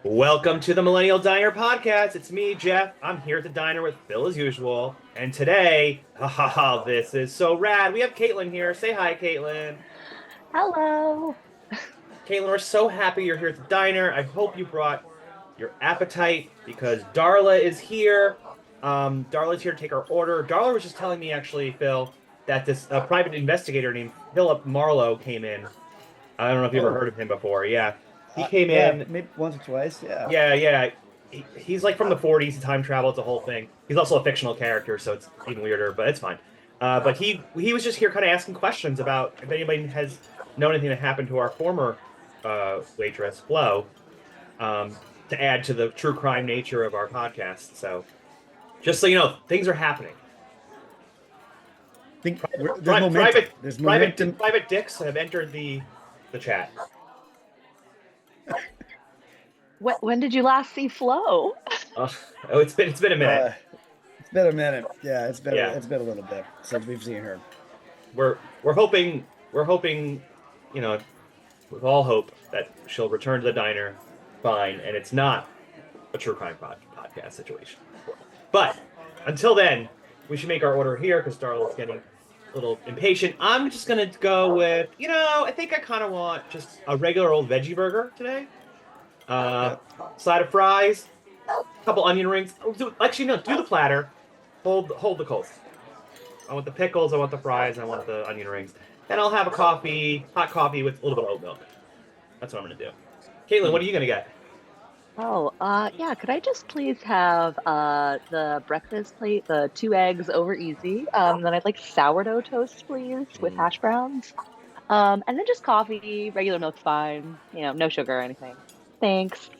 Welcome to the Millennial Diner podcast. It's me, Jeff. I'm here at the diner with Phil as usual. And today, this is so rad. We have Caitlin here. Say hi, Caitlin. Hello. Caitlin, we're so happy you're here at the diner. I hope you brought your appetite because Darla is here. Darla's here to take our order. Darla was just telling me, actually, Phil, that this private investigator named Philip Marlowe came in. I don't know if you ever Oh, heard of him before. Yeah. He came yeah, in. maybe once or twice. Yeah. Yeah. He's like from the 40s. He time travel. It's a whole thing. He's also a fictional character, so it's even weirder, but it's fine. But he was just here kind of asking questions about if anybody has known anything that happened to our former waitress, Flo, to add to the true crime nature of our podcast. So just so you know, things are happening. There's momentum. There's momentum. Private dicks have entered the chat. When did you last see Flo? Oh, it's been a minute. It's been a minute. Yeah, it's Yeah. been a little bit since we've seen her. We're hoping, you know, with all hope that she'll return to the diner fine, and it's not a true crime podcast situation. But until then, we should make our order here because Darla's getting a little impatient. I'm just gonna go with, I think I kind of want just a regular old veggie burger today. Side of fries, a couple onion rings. Actually, no, do the platter. Hold the coals. I want the pickles, I want the fries, I want the onion rings. And I'll have a hot coffee with a little bit of oat milk. That's what I'm gonna do. Caitlin, what are you gonna get? Yeah. Could I just please have the breakfast plate, the 2 eggs over easy. Then I'd like sourdough toast, please, with hash browns. And then just coffee, regular milk's fine. No sugar or anything. Thanks.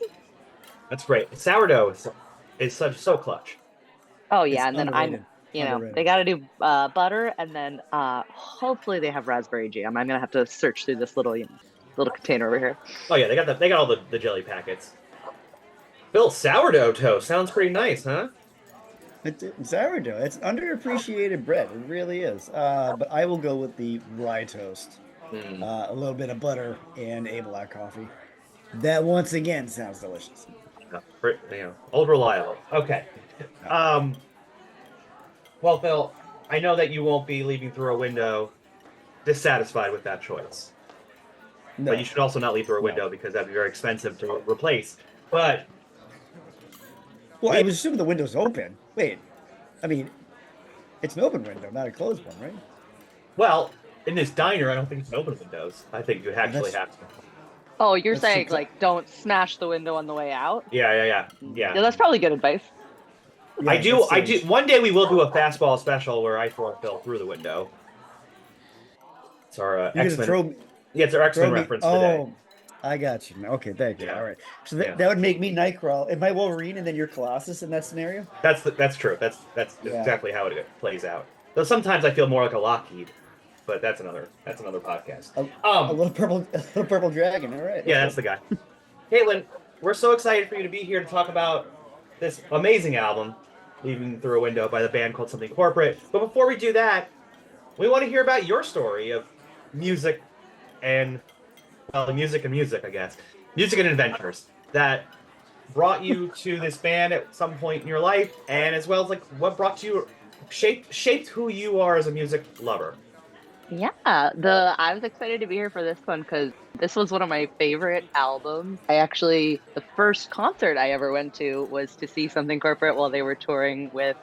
That's great. Sourdough is so clutch. Oh It's yeah, and then underrated. they Underrated. gotta do butter, and then hopefully they have raspberry jam. I'm gonna have to search through this little container over here. Oh yeah, they got all the jelly packets. Bill, sourdough toast sounds pretty nice, huh? It's sourdough. It's underappreciated bread. It really is. But I will go with the rye toast. Hmm. A little bit of butter and a black coffee. That once again sounds delicious. Old reliable. Okay. Um. Well, Phil, I know that you won't be leaving through a window dissatisfied with that choice. No. But you should also not leave through a window because that'd be very expensive to replace. But Well, I we- was assuming the window's open. Wait, I mean, it's an open window, not a closed one, right? well, in this diner, I don't think it's an open windows. I think you actually have to. Oh, you're That's saying true. like don't smash the window on the way out? Yeah. Yeah, that's probably good advice. Yeah, I do. that's One day we will do a fastball special where I throw Phil through the window. It's our You're gonna X-Men. throw Yeah, it's our X-Men throw me. reference today. Oh, I got you. Okay, thank you. Yeah. All right. So Yeah. that would make me Nightcrawler. Am I Wolverine and then you're Colossus in that scenario? That's true. That's Yeah. exactly how it plays out. Though sometimes I feel more like a Lockheed, but that's another podcast. A little purple dragon. All right. Yeah, that's the guy. Caitlin, we're so excited for you to be here to talk about this amazing album, Leaving Through a Window by the band called Something Corporate. But before we do that, we want to hear about your story of music and, music, I guess. Music and adventures that brought you to this band at some point in your life, and as well as like what brought you, shaped who you are as a music lover. Yeah, I was excited to be here for this one because this was one of my favorite albums. The first concert I ever went to was to see Something Corporate while they were touring with,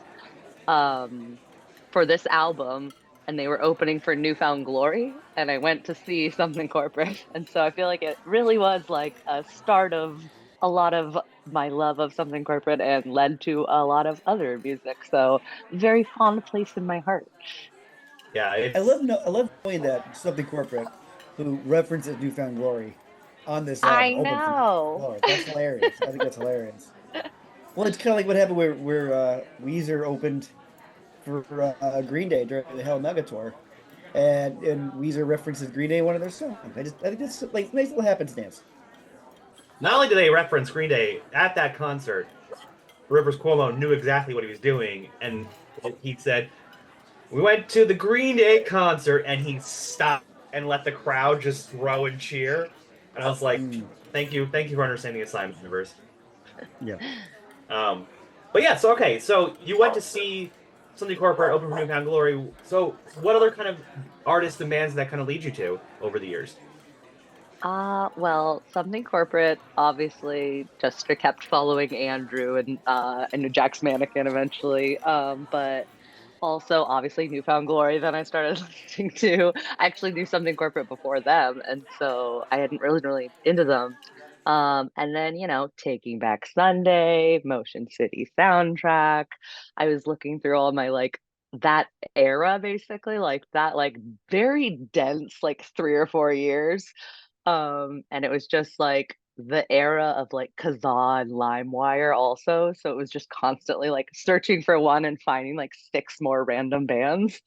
for this album, and they were opening for Newfound Glory, and I went to see Something Corporate, and so I feel like it really was like a start of a lot of my love of Something Corporate and led to a lot of other music. So very fond place in my heart. Yeah, I love knowing that Something Corporate, who references Newfound Glory on this album. I opened for know. Glory. That's hilarious. I think that's hilarious. Well, it's kind of like what happened where Weezer opened for Green Day during the Hell Mega tour, and Weezer references Green Day in one of their songs. I think it's like nice little happenstance. Not only do they reference Green Day at that concert, Rivers Cuomo knew exactly what he was doing, and he said, "We went to the Green Day concert," and he stopped and let the crowd just throw and cheer. And I was like, "Thank you for understanding the assignment, Rivers." Yeah. But yeah, so okay, so you went to see something corporate open for Newfound Glory. So what other kind of artists and bands that kind of lead you to over the years? Well, something corporate, obviously, just kept following Andrew and Jack's Mannequin eventually. But also obviously Newfound Glory, then I started listening to. I actually knew something corporate before them, and so I hadn't really into them. And then, Taking Back Sunday, Motion City soundtrack. I was looking through all my like that era basically, like that like very dense like 3 or 4 years. And it was just like the era of like Kazaa and LimeWire also. So it was just constantly like searching for one and finding like six more random bands.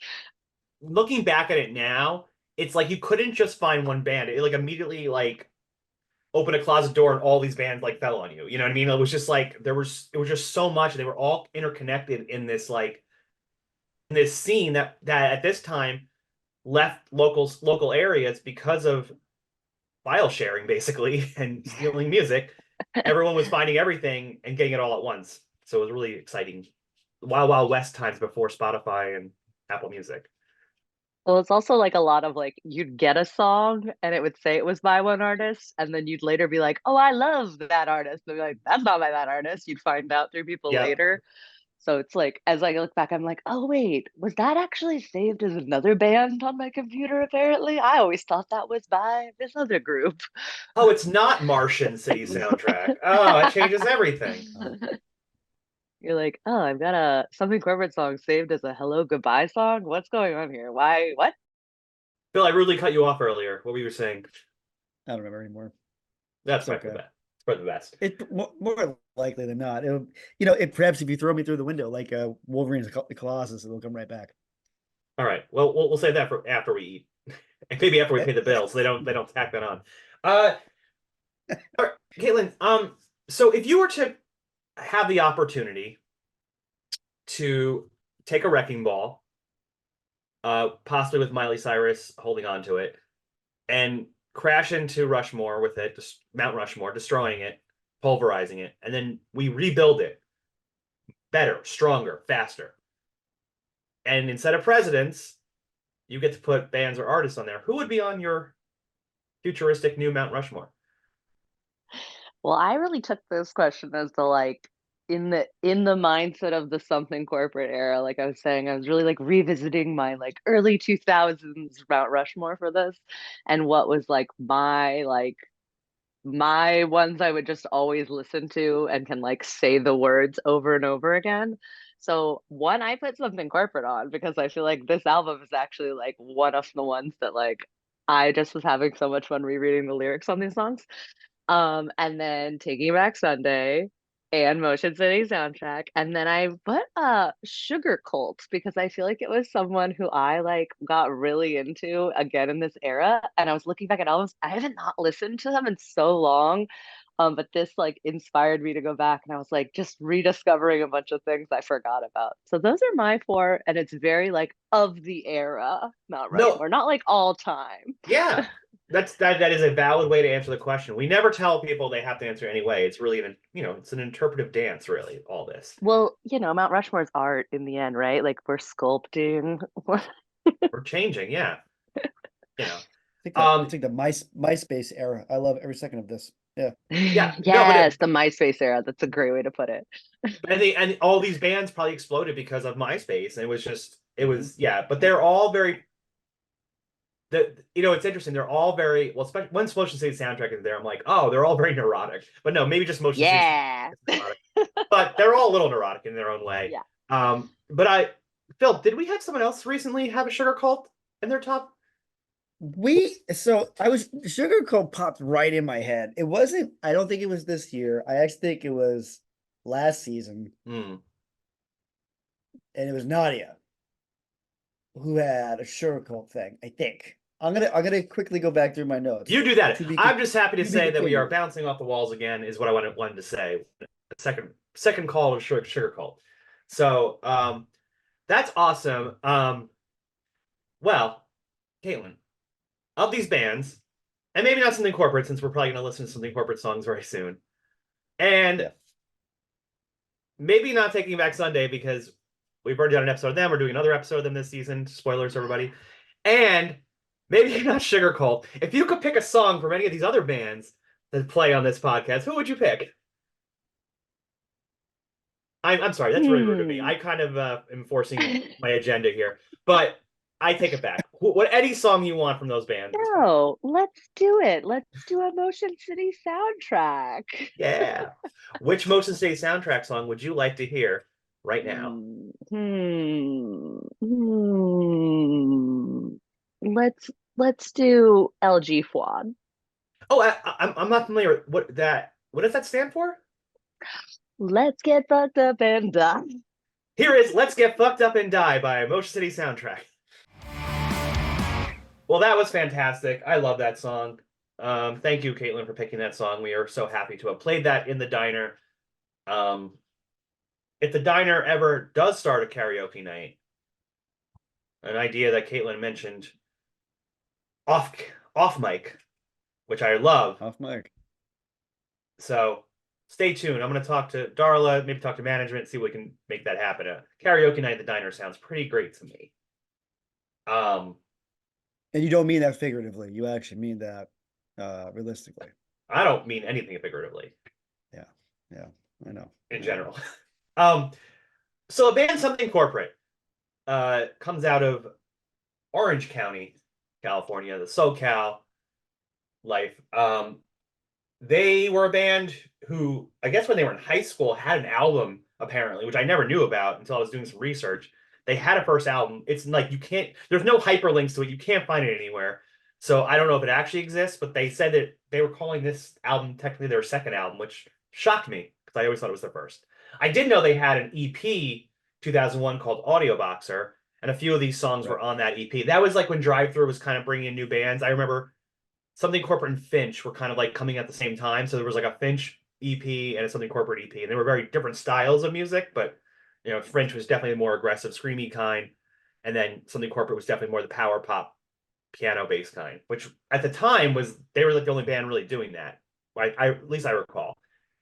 Looking back at it now, it's like you couldn't just find one band. It like immediately like opened a closet door and all these bands like fell on you. You know what I mean? It was just like it was just so much. They were all interconnected in this like in this scene that at this time left local areas because of file sharing basically and stealing music. Everyone was finding everything and getting it all at once. So it was really exciting. Wild West times before Spotify and Apple Music. Well, it's also like a lot of like you'd get a song and it would say it was by one artist, and then you'd later be like, "Oh, I love that artist." And they'd be like, "That's not by that artist." You'd find out through people Yeah. later. So it's like, as I look back, I'm like, oh, wait, was that actually saved as another band on my computer, apparently? I always thought that was by this other group. Oh, it's not Martian City soundtrack. Oh, that changes everything. You're like, oh, I've got a something corporate song saved as a hello goodbye song. What's going on here? Why? What? Bill, I rudely cut you off earlier. What were you saying? I don't remember anymore. That's It's probably for the okay. best. It's for the best. It more likely than not. It perhaps if you throw me through the window like Wolverine's Colossus, it'll come right back. All right. Well, we'll save that for after we eat, and maybe after we Eh, pay the bills. They don't tack that on. Uh, all right, Caitlin. So if you were to have the opportunity to take a wrecking ball, possibly with Miley Cyrus holding on to it, and crash into Rushmore with it, just Mount Rushmore, destroying it, pulverizing it, and then we rebuild it better, stronger, faster. And instead of presidents, you get to put bands or artists on there. Who would be on your futuristic new Mount Rushmore? Well, I really took this question as the like in the mindset of the something corporate era. Like I was saying, I was really like revisiting my like early 2000s Mount Rushmore for this, and what was like my ones I would just always listen to and can like say the words over and over again. So one, I put something corporate on because I feel like this album is actually like one of the ones that like I just was having so much fun rereading the lyrics on these songs. And then Taking Back Sunday and Motion City soundtrack. And then I put Sugar Cult because I feel like it was someone who I like got really into again in this era. And I was looking back at albums. I haven't not listened to them in so long. But this like inspired me to go back and I was like just rediscovering a bunch of things I forgot about. So those are my four, and it's very like of the era, Mount No, Rushmore, not like all time. yeah, that is a valid way to answer the question. We never tell people they have to answer anyway. It's really it's an interpretive dance, really, all this. Well, Mount Rushmore's art in the end, right? Like we're sculpting. We're changing, yeah. You know. It's like the MySpace era. I love every second of this. Yeah. Yeah, no, but Yes, the MySpace era. That's a great way to put it. and all these bands probably exploded because of MySpace, and it Mhm. was yeah, but they're all very it's interesting. They're all very well, especially when Motion City soundtrack is there. I'm like, oh, they're all very neurotic. But no, maybe just Motion City Yeah. is neurotic. But they're all a little neurotic in their own way. Yeah. But Phil, did we have someone else recently have a sugar cult in their top? Sugar Cult popped right in my head. It wasn't, I don't think it was this year. I actually think it was last season, Hmm. and it was Nadia who had a Sugar Cult thing, I think. I'm gonna quickly go back through my notes. You do that. To be I'm just happy to to be say that we are continued. bouncing off the walls again, is what I wanted to say. Second call of sugar cult. So that's awesome. Well, Caitlin, of these bands, and maybe not something corporate, since we're probably going to listen to something corporate songs very soon. And Yeah. maybe not Taking Back Sunday because we've already done an episode of them. We're doing another episode of them this season. Spoilers, everybody. And maybe not Sugar Cult. If you could pick a song from any of these other bands that play on this podcast, who would you pick? I'm sorry, that's really rude of me. I kind of am forcing my agenda here, but I take it back. What any song you want from those bands? No, let's do it. Let's do a Motion City soundtrack. Yeah. Which Motion City soundtrack song would you like to hear right now? Let's do LG Fwad. Oh, I'm not familiar. What does that stand for? Let's get fucked up and die. Here is "Let's Get Fucked Up and Die" by Motion City Soundtrack. Well, that was fantastic. I love that song. Thank you, Caitlin, for picking that song. We are so happy to have played that in the diner. If the diner ever does start a karaoke night, an idea that Caitlin mentioned off mic, which I love. Off mic. So stay tuned. I'm going to talk to Darla, maybe talk to management, see if we can make that happen. A karaoke night at the diner sounds pretty great to me. And you don't mean that figuratively. You actually mean that realistically. I don't mean anything figuratively. Yeah, I know. In general. So a band Something Corporate comes out of Orange County, California, the SoCal life. They were a band who, I guess when they were in high school, had an album, apparently, which I never knew about until I was doing some research. They had a first album. It's like there's no hyperlinks to it. You can't find it anywhere. So I don't know if it actually exists, but they said that they were calling this album technically their second album, which shocked me because I always thought it was their first. I did know they had an EP 2001 called Audio Boxer, and a few of these songs were on that EP. That was like when Drive Thru was kind of bringing in new bands. I remember Something Corporate and Finch were kind of like coming at the same time. So there was like a Finch EP and a Something Corporate EP, and they were very different styles of music, but Finch was definitely the more aggressive, screamy kind, and then Something Corporate was definitely more the power pop, piano bass kind, which at the time they were like the only band really doing that. At least I recall.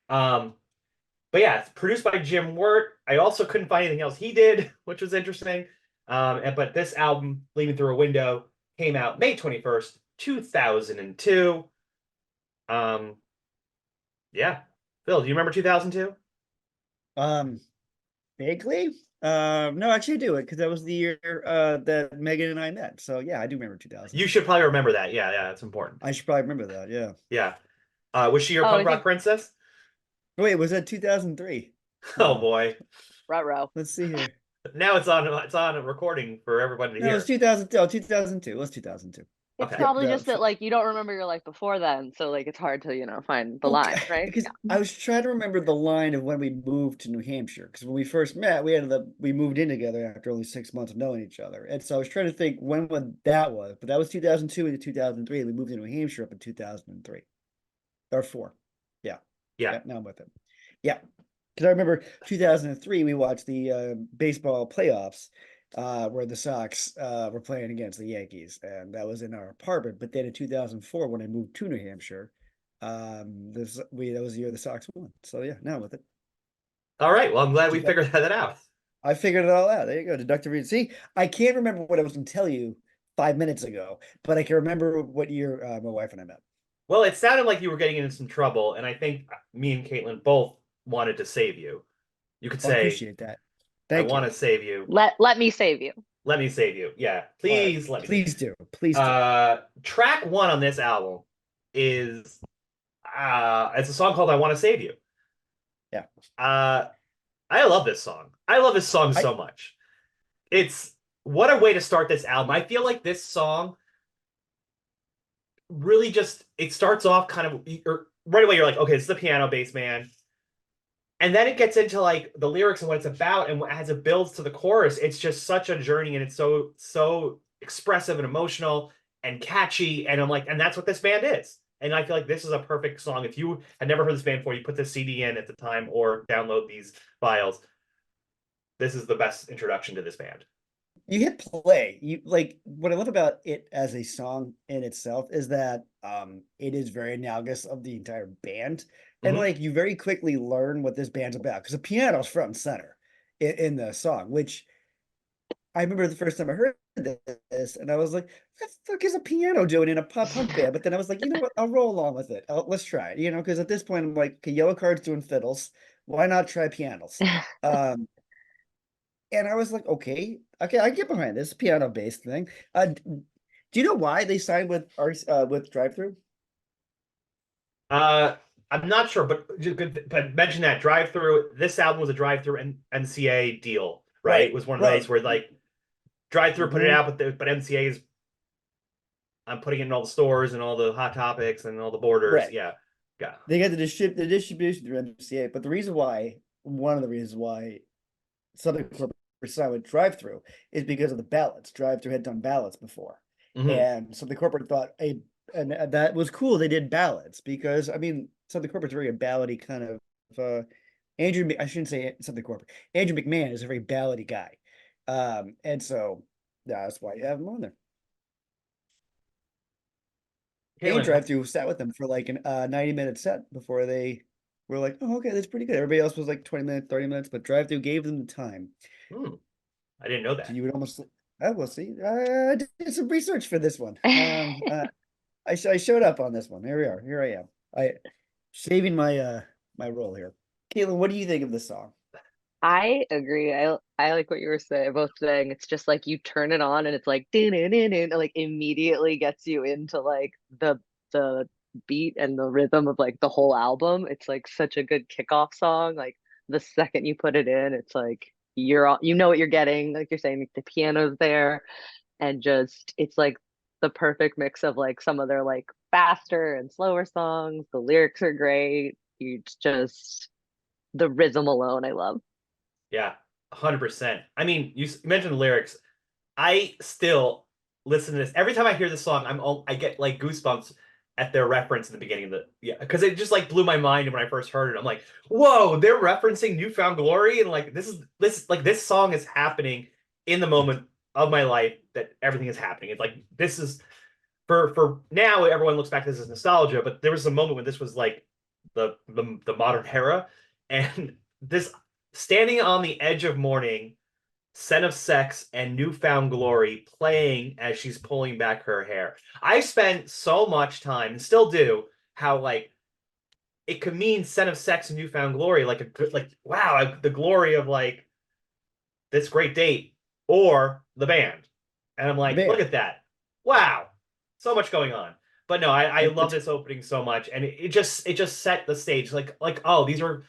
But yeah, it's produced by Jim Wirt. I also couldn't find anything else he did, which was interesting. But this album, Leaving Through a Window, came out May 21st, 2002. Yeah. Phil, do you remember 2002? Vaguely. No, actually I do it because that was the year that Megan and I met. So yeah, I do remember 2000. You should probably remember that. Yeah, that's important. I should probably remember that. Yeah. Yeah. Was she your punk rock princess? Wait, was that 2003? Oh boy. Ruh-roh. Let's see here. Now it's on a recording for everybody to hear. No, it's 2000. Oh, 2002. Let's 2002. It's Okay. probably just that like you don't remember your life before then, so like it's hard to find the line, right? Because I was trying to remember the line of when we moved to New Hampshire. Because when we first met, we moved in together after only 6 months of knowing each other, and so I was trying to think when that was. But that was 2002 into 2003. And we moved to New Hampshire up in 2003 or 4. Yeah. Now I'm with it. Yeah, because I remember 2003 we watched the baseball playoffs. Where the Sox were playing against the Yankees, and that was in our apartment. But then in 2004, when I moved to New Hampshire, that was the year the Sox won. So yeah, now I'm with it. All right. Well, I'm glad we figured that out. I figured it all out. There you go. Deductive reason. See, I can't remember what I was going to tell you 5 minutes ago, but I can remember what year my wife and I met. Well, it sounded like you were getting into some trouble, and I think me and Caitlin both wanted to save you. You could say, I appreciate that. Thank you. I want to save you. Let me save you. Let me save you. Yeah, please let me. Please do. Please do. Track 1 on this album is it's a song called "I Want to Save You." Yeah. I love this song. I love this song so much. It's what a way to start this album. I feel like this song really it starts off kind of right away. You're like, okay, it's the piano bass man. And then it gets into like the lyrics and what it's about, and as it builds to the chorus, it's just such a journey, and it's so expressive and emotional and catchy. And I'm like, and that's what this band is. And I feel like this is a perfect song. If you had never heard this band before, you put this CD in at the time or download these files. This is the best introduction to this band. you hit play. You like what I love about it as a song in itself is that it is very analogous of the entire band. And Hmm. like you very quickly learn what this band's about because the piano's front and center in the song, which I remember the first time I heard this, and I was like, "What the fuck is a piano doing in a pop punk band?" But then I was like, you know what? I'll roll along with it. Let's try it, because at this point I'm like, okay, Yellow Card's doing fiddles. Why not try pianos? Um, and I was like, okay, I get behind this piano based thing. Do you know why they signed with Drive Through? Uh, I'm not sure, but mention that drive through. This album was a drive through NCA deal, right? It Right, was one of those right. where like drive through put it Hmm. out, but MCA is I'm putting it in all the stores and all the hot topics and all the borders. Right. Yeah, yeah. They got the distribution through MCA, but one of the reasons why Southern Club signed with Drive Through is because of the ballads. Drive Through had done ballads before, Hmm. and so the corporate thought, hey, and that was cool. They did ballads because I mean, Southern Corporate's very a ballady kind of. I shouldn't say Southern Corporate. Andrew McMahon is a very ballady guy, and so that's why you have him on there. And Caitlin, Drive Through sat with them for like an 90-minute set before they were like, oh, okay, that's pretty good. Everybody else was like 20 minutes, 30 minutes, but Drive Through gave them the time. hmm, I didn't know So that. you would almost, I will see. I did some research for this one. I showed up on this one. Here we are. Here I am. I saving my role here. Caitlin, what do you think of this song? I agree. I like what you were saying, both saying. It's just like you turn it on and it's like like immediately gets you into like the beat and the rhythm of like the whole album. It's like such a good kickoff song. Like the second you put it in, it's like you know what you're getting. Like you're saying, like, the piano's there and just it's like the perfect mix of like some of their like faster and slower songs. The lyrics are great. You just the rhythm alone, I love. Yeah, 100%. I mean, you mentioned the lyrics. I still listen to this every time I hear this song. I get like goosebumps at their reference in the beginning of the yeah because it just like blew my mind when I first heard it. I'm like, whoa, they're referencing Newfound Glory and like this song is happening in the moment of my life that everything is happening. It's like this is for now everyone looks back to this as nostalgia, but there was a moment when this was like the modern era and this standing on the edge of morning Scent of Sex and Newfound Glory playing as she's pulling back her hair. I spent so much time and still do how like it could mean Scent of Sex and Newfound Glory like a good like wow the glory of like this great date or the band. And I'm The like, look band. at that. Wow. So much going on. But no, I love It's this opening so much. And it just set the stage. Like, oh, these are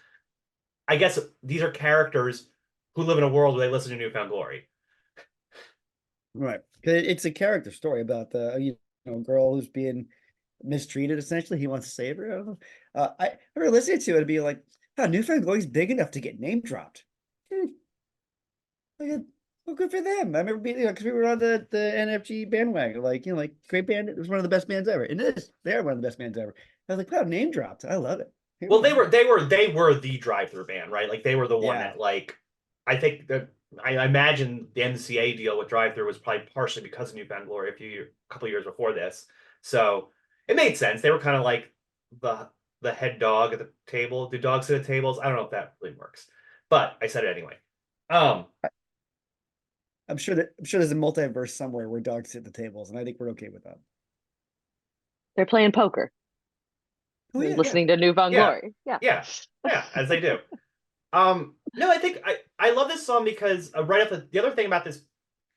I guess these are characters who live in a world where they listen to Newfound Glory. right. 'Cause it's a character story about the girl who's being mistreated. Essentially, he wants to save her. I don't know. I remember listening to it and be like, "Oh, Newfound Glory's big enough to get name dropped." Hmm, look at- well, good for them. I remember being, because we were on the NFG bandwagon, like like great band. It was one of the best bands ever. And it is. They are one of the best bands ever. I was like, wow, name dropped. I love it. Here Well, we they go. were they were they were the drive-through band, right? Like they were the one Yeah. that like I think that I imagine the NCA deal with drive-through was probably partially because of Newfound Glory a couple of years before this. So it made sense. They were kind of like the the head dog at the table. Do dogs sit at tables? I don't know if that really works, but I said it anyway. Um, I'm sure there's a multiverse somewhere where dogs sit at the tables, and I think we're okay with that. They're playing poker. Oh They're yeah. listening to Newfound yeah, Glory. Yeah. yeah, yeah, as they do. No, I think I love this song because right off the other thing about this,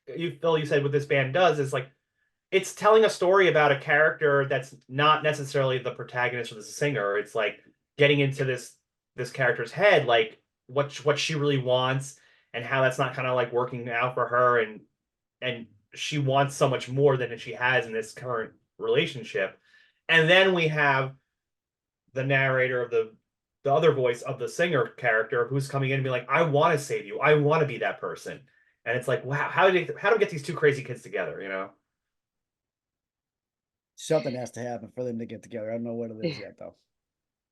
Phil, you said what this band does is like it's telling a story about a character that's not necessarily the protagonist or the singer. It's like getting into this character's head, like what she really wants and how that's not kind of like working out for her and she wants so much more than she has in this current relationship. And then we have the narrator of the other voice of the singer character who's coming in and be like, I want to save you. I want to be that person. And it's like, wow, how do we get these two crazy kids together, you know? Something has to happen for them to get together. I don't know what it is yet, though.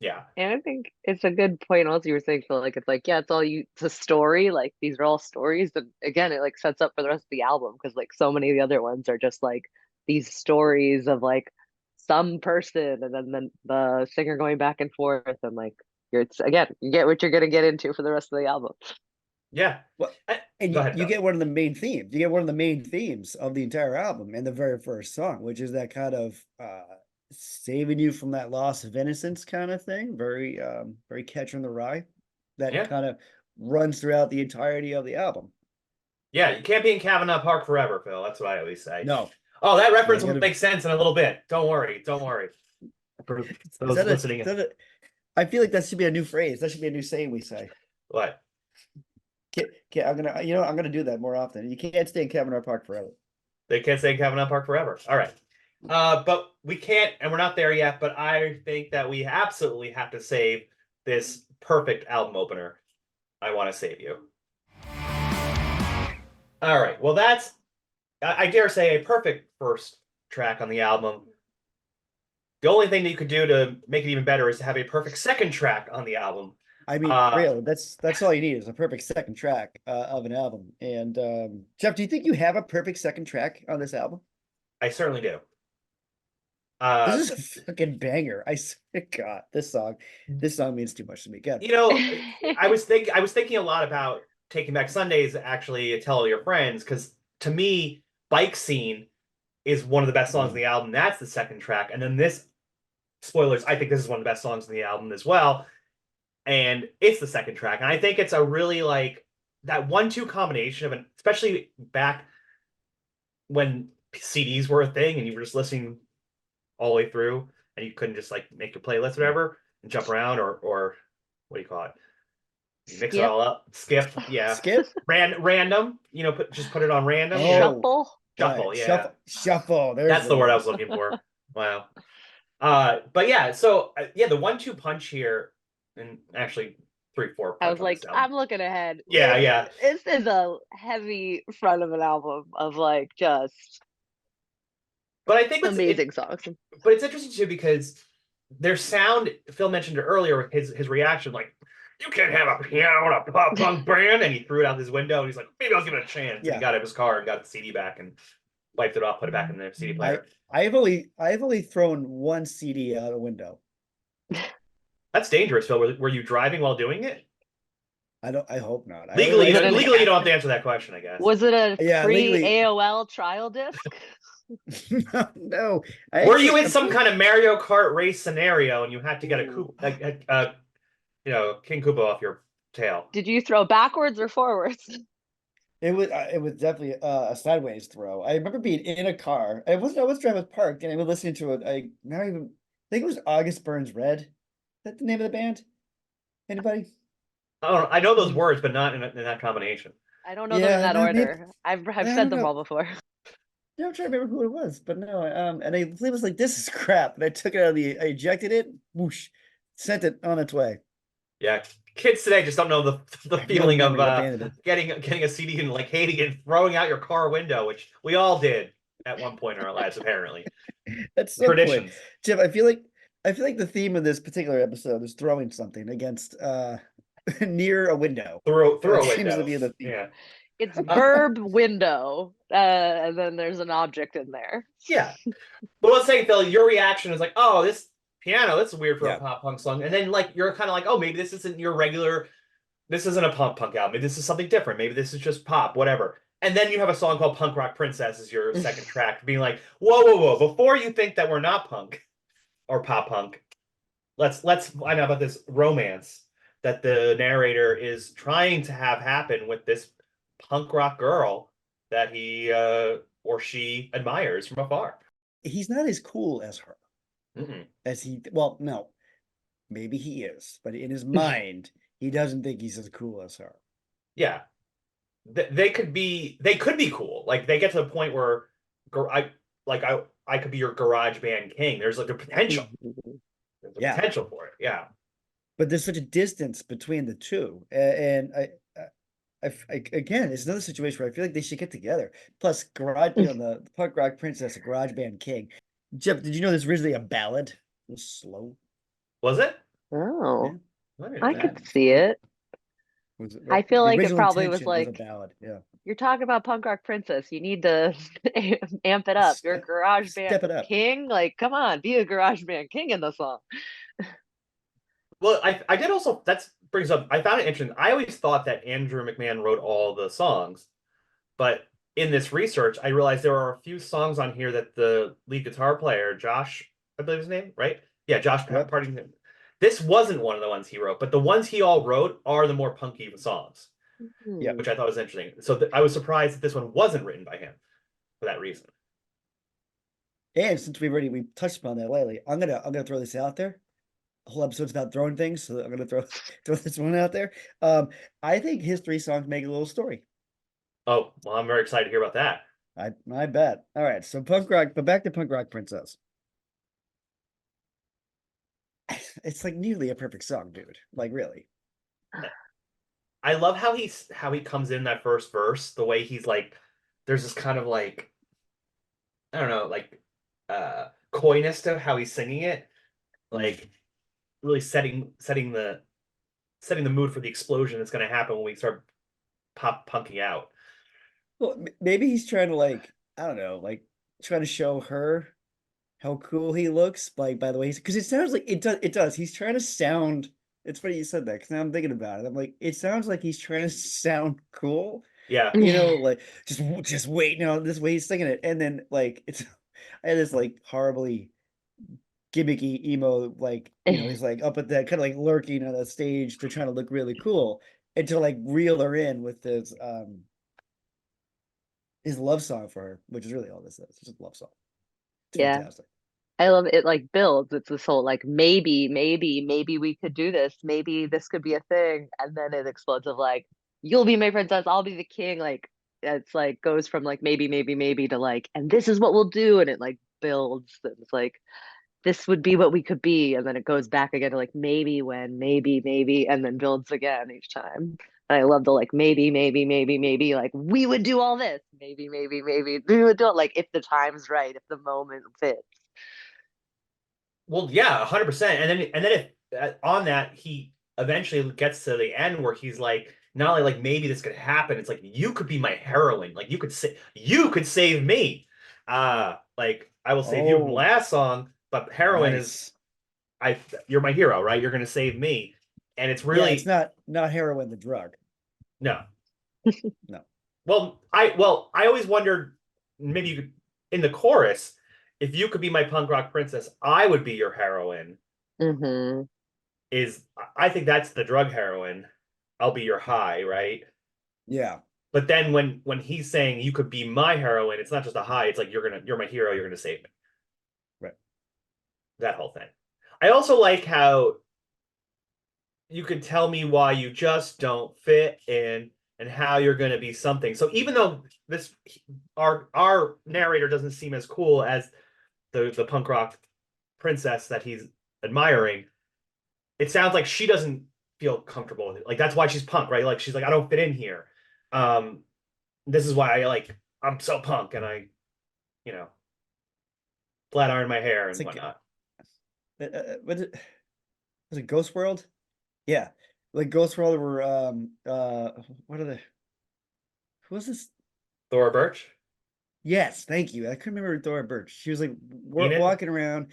Yeah. And I think it's a good point also you were saying, Phil, like it's like, yeah, it's a story. Like these are all stories. And again, it like sets up for the rest of the album because like so many of the other ones are just like these stories of like some person and then the singer going back and forth and like it's again, you get what you're gonna get into for the rest of the album. Yeah. Well, I- and Go ahead, you Phil. get one of the main themes. You get one of the main themes of the entire album in the very first song, which is that kind of saving you from that loss of innocence kind of thing. Very Catcher in the Rye. That Yeah. kind of runs throughout the entirety of the album. Yeah, you can't be in Kavanaugh Park forever, Phil. That's what I always say. No, Oh, that no, reference you will gotta. make sense in a little bit. Don't worry. Don't worry. For Is those that a? listening, Is that a? I feel like that should be a new phrase. That should be a new saying we say. what? I'm gonna, I'm gonna do that more often. You can't stay in Kavanaugh Park forever. They can't stay in Kavanaugh Park forever. All right. But we can't, and we're not there yet, but I think that we absolutely have to save this perfect album opener. I Want to Save You. All right. Well, that's, I dare say, a perfect first track on the album. The only thing that you could do to make it even better is to have a perfect second track on the album. I mean, really, that's all you need is a perfect second track of an album. And Jeff, do you think you have a perfect second track on this album? I certainly do. This is a fucking banger. I swear to God, this song means too much to me. God. You know, I was thinking a lot about Taking Back Sundays, actually, Tell All Your Friends, because to me, Bike Scene is one of the best songs on the album. That's the second track. And then this, spoilers, I think this is one of the best songs on the album as well. And it's the second track. And I think it's a really like that 1-2 combination of an, especially back when CDs were a thing and you were just listening all the way through and you couldn't just like make your playlist or whatever and jump around or what do you call it? You mix it Skip. all up. Skip, yeah. Skip? Random, just put it on random. Oh, Shuffle. Shuffle, right. yeah. Shuffle. That's the word I was looking for. Wow. But yeah, so yeah, the 1-2 punch here, and actually 3-4 I punch was on this like, album. I'm looking ahead. Yeah, yeah. This is a heavy front of an album of like just But I think amazing songs. but it's interesting too because their sound, Phil mentioned it earlier, his reaction, like, you can't have a piano in a pop punk band, and he threw it out his window, and he's like, maybe I'll give it a chance. And he got out of his car and got the CD back and wiped it off, put it back in the CD player. I've only thrown one CD out a window. That's dangerous, Phil. Were you driving while doing it? I hope not. Legally, legally, you don't have to answer that question, I guess. Was it a free legally. AOL trial disc? No. Were you in some kind of Mario Kart race scenario and you had to get King Koopa off your tail? Did you throw backwards or forwards? It was definitely a sideways throw. I remember being in a car. I was driving parked and I was listening to it. I think it was August Burns Red. Is that the name of the band? Anybody? Oh, I know those words, but not in that combination. I don't know them in that order. I've said them know. all before. Yeah, I'm trying to remember who it was, but no. And I was like, "This is crap," and I took it out I ejected it, whoosh, sent it on its way. Yeah, kids today just don't know the feeling of getting a CD and like hating it, and throwing out your car window, which we all did at one point in our lives, apparently. That's traditions. Jeff, I feel like the theme of this particular episode is throwing something against near a window. Through a window. Seems to be the theme. Yeah. It's verb window, and then there's an object in there. Yeah. But let's say, Phil, your reaction is like, oh, this piano, that's weird for a pop punk song. And then like you're kind of like, oh, maybe this isn't your regular, this isn't a pop punk album. Maybe this is something different. Maybe this is just pop, whatever. And then you have a song called Punk Rock Princess as your second track, being like, whoa. Before you think that we're not punk or pop punk, let's find out about this romance that the narrator is trying to have happen with this punk rock girl that he or she admires from afar. He's not as cool as her. Mm-mm. No, maybe he is, but in his mind, he doesn't think he's as cool as her. Yeah, they could be cool. Like they get to the point where I could be your garage band king. There's like a potential. There's a potential for it. Yeah. But there's such a distance between the two, and again, it's another situation where I feel like they should get together. Plus, the punk rock princess, garage band king. Jeff, did you know this was originally a ballad? It was slow. Was it? Yeah, Oh, I didn't I know that. could see it. I feel the like it original probably was intention was a like, ballad. Yeah, you're talking about punk rock princess. You need to amp it up. You're a garage band step it up. king. Like, come on, be a garage band king in the song. Well, I did also, that brings up, I found it interesting. I always thought that Andrew McMahon wrote all the songs, but in this research, I realized there are a few songs on here that the lead guitar player, Josh, I believe his name, right? Yeah, Josh Yep. Partington. This wasn't one of the ones he wrote, but the ones he all wrote are the more punky songs, Yep. Hmm. which I thought was interesting. So I was surprised that this one wasn't written by him for that reason. And since we touched upon that lately, I'm gonna throw this out there. The whole episode's about throwing things, so I'm gonna throw this one out there. I think his three songs make a little story. Oh, well, I'm very excited to hear about that. I bet. All right, so punk rock, but back to punk rock princess. It's like nearly a perfect song, dude. Like really. I love how he comes in that first verse, the way he's like, there's this kind of like, I don't know, like coyness to how he's singing it, like really setting the mood for the explosion that's going to happen when we start pop punking out. Well, maybe he's trying to like, I don't know, like trying to show her how cool he looks, like by the way, because it sounds like it does. He's trying to sound. It's funny you said that because now I'm thinking about it. I'm like, it sounds like he's trying to sound cool, Yeah. like just wait now this way he's singing it, and then like it's I had this like horribly gimmicky emo, like he's like up at that kind of like lurking on that stage to trying to look really cool and to like reel her in with his love song for her, which is really all this is. It's just a love song. It's Yeah. fantastic. I love it, like builds. It's this whole like maybe we could do this. Maybe this could be a thing. And then it explodes of like, you'll be my princess, I'll be the king. Like it's like goes from like maybe to like, and this is what we'll do. And it like builds. And it's like, this would be what we could be. And then it goes back again to like maybe when, maybe, and then builds again each time. And I love the like maybe, like we would do all this. Maybe we would do it like if the time's right, if the moment fits. Well, yeah, 100%. And then if on that he eventually gets to the end where he's like, not only like maybe this could happen, it's like you could be my heroine. Like you could save me. Like I will save you from the Oh, last song, but heroine is nice. I you're my hero, right? You're gonna save me. And it's Yeah, it's really not heroin the drug. no. No. Well, I always wondered maybe you could in the chorus, if you could be my punk rock princess, I would be your heroine. Hmm. Is I think that's the drug heroine. I'll be your high, right? Yeah. But then when he's saying you could be my heroine, it's not just a high, it's like you're my hero, you're gonna save me. Right. That whole thing. I also like how you could tell me why you just don't fit in and how you're going to be something. So even though this our narrator doesn't seem as cool as the punk rock princess that he's admiring, it sounds like she doesn't feel comfortable with it. Like that's why she's punk, right? Like she's like I don't fit in here. Um this is why I'm so punk and I, you know, flat iron my hair It's and like whatnot. what is it? Was it Ghost World? Yeah. Like Ghost World were what are the who was this? Thora Birch, Yes, thank you. I couldn't remember Dora Birch. She was like Enid. walking around.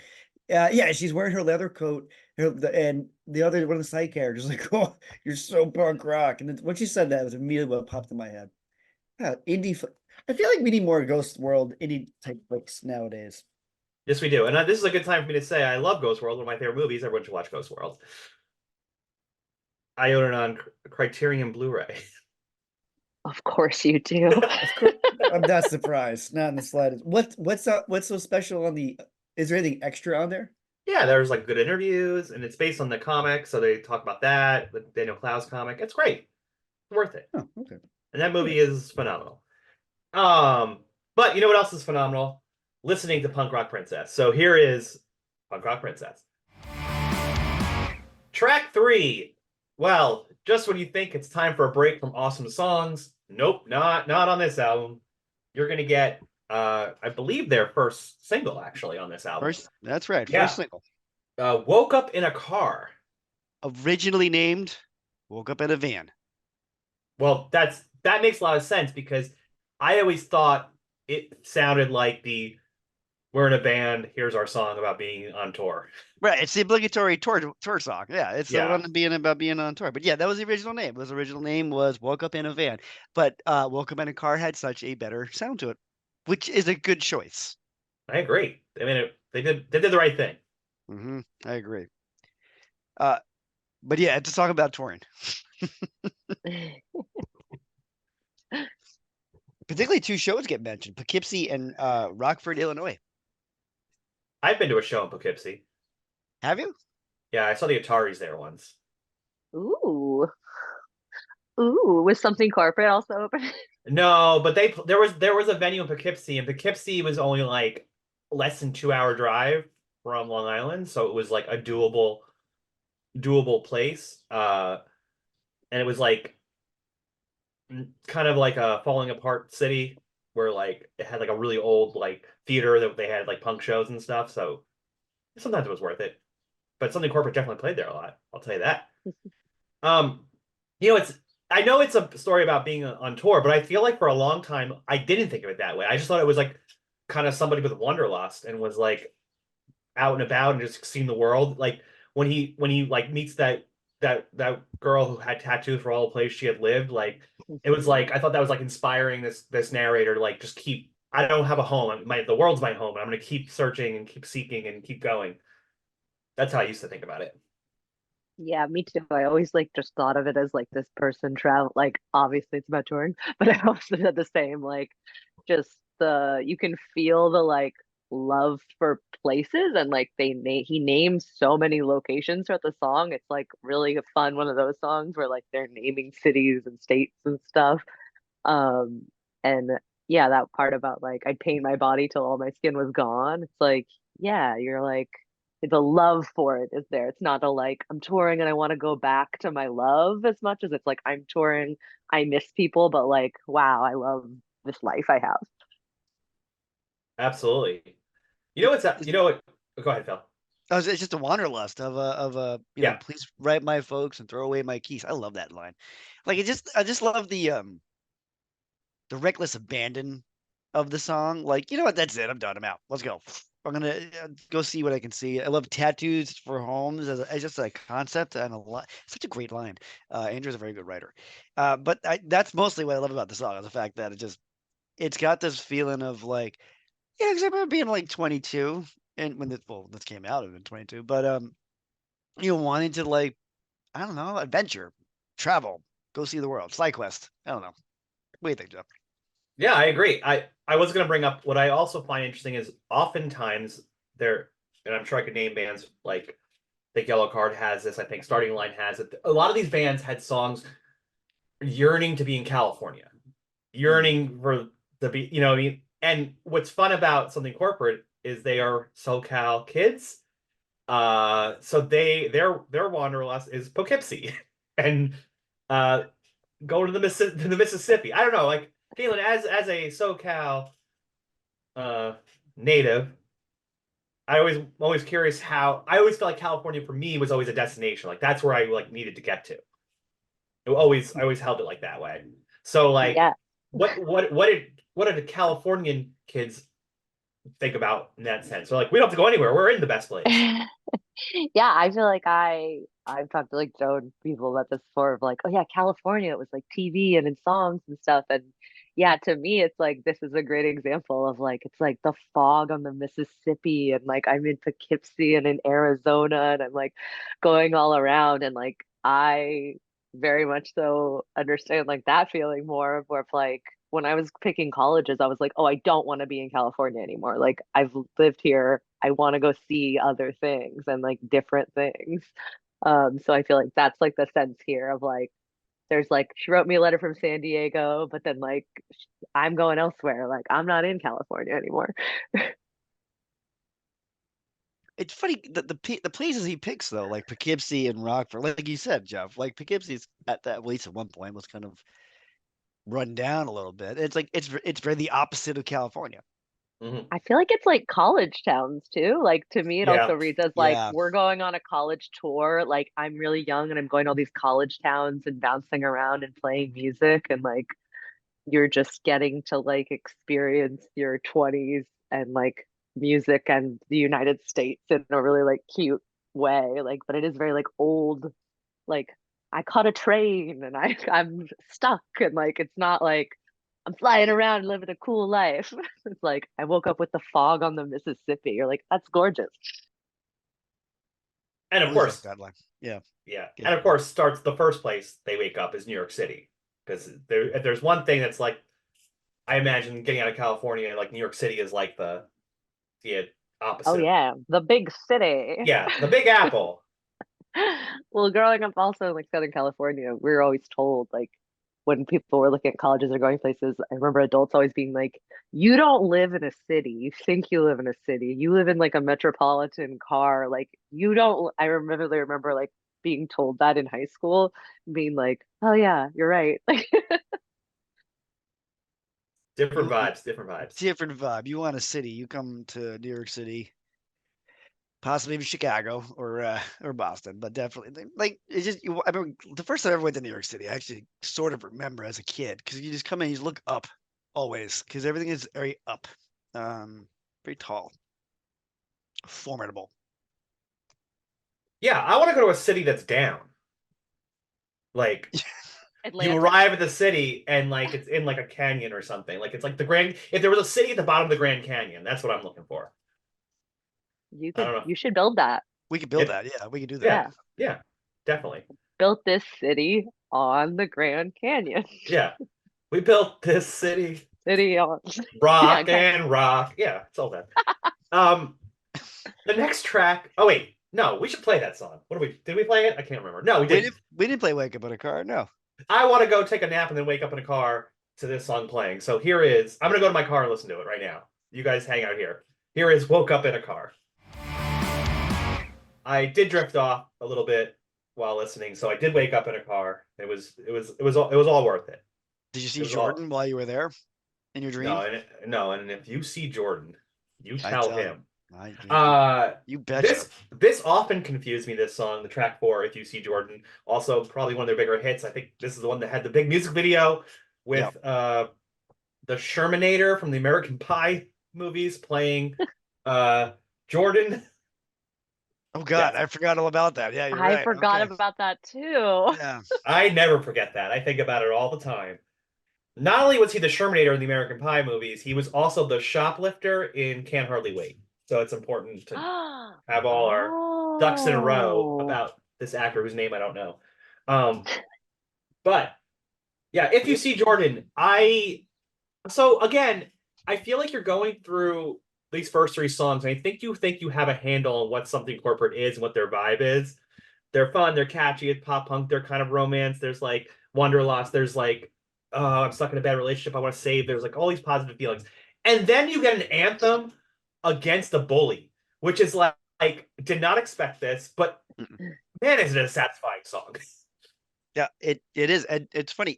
Yeah, she's wearing her leather coat, and the other one of the side characters like, "Oh, you're so punk rock." And then when she said that, it was immediately what popped in my head. Yeah, I feel like we need more Ghost World indie type books nowadays. Yes, we do. And this is a good time for me to say I love Ghost World, one of my favorite movies. Everyone should watch Ghost World. I own it on Criterion Blu-ray. Of course you do. Of course, I'm not surprised. Not in the slightest. What's so special on the? Is there anything extra on there? Yeah, there's like good interviews, and it's based on the comic, so they talk about that, the Daniel Clowes comic. It's great. It's worth it. Oh, okay. And that All movie right. is phenomenal. Um, but you know what else is phenomenal? Listening to Punk Rock Princess. So here is Punk Rock Princess. Track 3. Well, just when you think it's time for a break from awesome songs, nope, not on this album. You're gonna get I believe their first single actually on this album. First, that's right. Yeah. First single. Woke Up in a Car. Originally named Woke Up in a Van. Well, that makes a lot of sense because I always thought it sounded like the we're in a band, here's our song about being on tour. Right, it's the obligatory tour song. Yeah, it's the Yeah. one being about being on tour. But yeah, that was the original name. His original name was Woke Up in a Van, but Woke Up in a Car had such a better sound to it, which is a good choice. I agree. I mean, they did the right thing. I agree. Uh, but yeah, to talk about touring, particularly two shows get mentioned: Poughkeepsie and Rockford, Illinois. I've been to a show in Poughkeepsie. Have you? Yeah, I saw the Ataris there once. Ooh. Ooh, was something corporate also open? No, but there was a venue in Poughkeepsie, and Poughkeepsie was only like less than 2 hour drive from Long Island, so it was like a doable place. And it was like kind of like a falling apart city where like it had like a really old like theater that they had like punk shows and stuff. So sometimes it was worth it. But something corporate definitely played there a lot. I'll tell you that. Um, it's I know it's a story about being on tour, but I feel like for a long time I didn't think of it that way. I just thought it was like kind of somebody with wanderlust and was like out and about and just seeing the world. Like when he like meets that girl who had tattoos for all the places she had lived, like it was like I thought that was like inspiring this narrator to like just keep I don't have a home. The world's my home, and I'm gonna keep searching and keep seeking and keep going. That's how I used to think about it. Yeah, me too. I always like just thought of it as like this person travel like obviously it's about touring, but I also said the same, like just the you can feel the like love for places and like he names so many locations throughout the song. It's like really a fun one of those songs where like they're naming cities and states and stuff. Um and yeah, that part about like I'd paint my body till all my skin was gone. It's like, yeah, you're like the love for it is there. It's not a like I'm touring and I want to go back to my love as much as it's like I'm touring, I miss people, but like, wow, I love this life I have. Absolutely. You know what's that? You know what? Go ahead, Phil. It's just a wanderlust of a Yeah, please write my folks and throw away my keys. I love that line. Like I just love the reckless abandon of the song. Like, you know what? That's it. I'm done. I'm out. Let's go. I'm gonna go see what I can see. I love tattoos for homes as just a concept and a lot. Such a great line. Andrew's a very good writer. But that's mostly what I love about the song is the fact that it's got this feeling of like, yeah, because I remember being like 22 and when this came out, I've been 22, but wanting to like, I don't know, adventure, travel, go see the world, side quest. I don't know. What do you think, Jeff? yeah, I agree. I was gonna bring up what I also find interesting is oftentimes there, and I'm sure I could name bands like the Yellow Card has this. I think Starting Line has it. A lot of these bands had songs yearning to be in California, Mm. yearning for the be. You know what I mean? And what's fun about something corporate is they are SoCal kids. So their wanderlust is Poughkeepsie, and uh, go to the Mississippi. I don't know, like Galen, as a SoCal uh native, always curious how I always felt like California for me was always a destination. Like that's where I like needed to get to. I always held it like that way. So like Yeah. what did the Californian kids think about in that sense? So like we don't have to go anywhere. We're in the best place. Yeah, I feel like I've talked to like Joe and people about this before of like, oh yeah, California, it was like TV and in songs and stuff. And yeah, to me it's like this is a great example of like it's like the fog on the Mississippi and like I'm in Poughkeepsie and in Arizona and I'm like going all around and like I very much so understand like that feeling more of where it's like when I was picking colleges, I was like, oh, I don't want to be in California anymore. Like I've lived here. I want to go see other things and like different things. So I feel like that's like the sense here of like there's like she wrote me a letter from San Diego, but then like I'm going elsewhere. Like I'm not in California anymore. It's funny the places he picks though, like Poughkeepsie and Rockford, like you said, Jeff. Like Poughkeepsie's at least at one point was kind of run down a little bit. It's like it's very the opposite of California. Mhm. I feel like it's like college towns too. Like to me, it also Yeah. reads as like Yeah. we're going on a college tour. Like I'm really young and I'm going to all these college towns and bouncing around and playing music and like you're just getting to like experience your 20s and like music and the United States in a really like cute way. Like, but it is very like old, like I caught a train and I'm stuck and like it's not like I'm flying around living a cool life. It's like I woke up with the fog on the Mississippi. You're like, that's gorgeous. And I of always love course, that line. Yeah. yeah. Yeah. And of course, starts the first place they wake up is New York City. Because if there's one thing that's like, I imagine getting out of California, like New York City is like the Oh opposite of, yeah, the big city. yeah, the Big Apple. Well, growing up also in like Southern California, we were always told like when people were looking at colleges or going places, I remember adults always being like, you don't live in a city. You think you live in a city. You live in like a metropolitan car. Like you don't I remember like being told that in high school, being like, oh yeah, you're right. Like Different You vibes, different vibes. different vibe. You want a city. You come to New York City, possibly even Chicago or Boston, but definitely like it's just. I remember the first time I ever went to New York City. I actually sort of remember as a kid because you just come in, you just look up always because everything is very up, very tall, formidable. Yeah, I want to go to a city that's down. Like you Atlanta. arrive at the city and like it's in like a canyon or something. Like it's like the Grand. If there was a city at the bottom of the Grand Canyon, that's what I'm looking for. I don't know. You should build that. We could build If that. Yeah, we could do that. yeah, Yeah. yeah, definitely. Built this city on the Grand Canyon. Yeah, we built this city, City on yeah, rock okay. and rock. Yeah, it's all that. Um, the next track. Oh wait, no, we should play that song. What did we? Did we play it? I can't remember. No, we We didn't. didn't. We didn't play Wake Up in a Car. No. I want to go take a nap and then wake up in a car to this song playing. So here is. I'm gonna go to my car and listen to it right now. You guys hang out here. Here is "Woke Up in a Car." I did drift off a little bit while listening, so I did wake up in a car. It was all worth it. Did you It see was all Jordan while you were there in your dream? no, and if you see Jordan, you I tell tell him. him. I, you betcha. This often confused me. This song, the track four, "If You See Jordan," also probably one of their bigger hits. I think this is the one that had the big music video Yep. with the Shermanator from the American Pie movies playing Jordan. Oh God, Yes, I forgot all about that. Yeah, you're I right. forgot Okay. about that too. Yeah. I never forget that. I think about it all the time. Not only was he the Shermanator in the American Pie movies, he was also the shoplifter in Can't Hardly Wait. So it's important to have all our ducks in a row Oh. about this actor whose name I don't know. Um, but yeah, if you see Jordan, so again, I feel like you're going through these first three songs, and I think you have a handle on what something corporate is and what their vibe is. They're fun, they're catchy, it's pop punk, they're kind of romance. There's like wanderlust, there's like, oh, I'm stuck in a bad relationship, I want to save. There's like all these positive feelings. And then you get an anthem against a bully, which is like did not expect this, but Mm-mm. man, is it a satisfying song. Yeah, it is. And it's funny,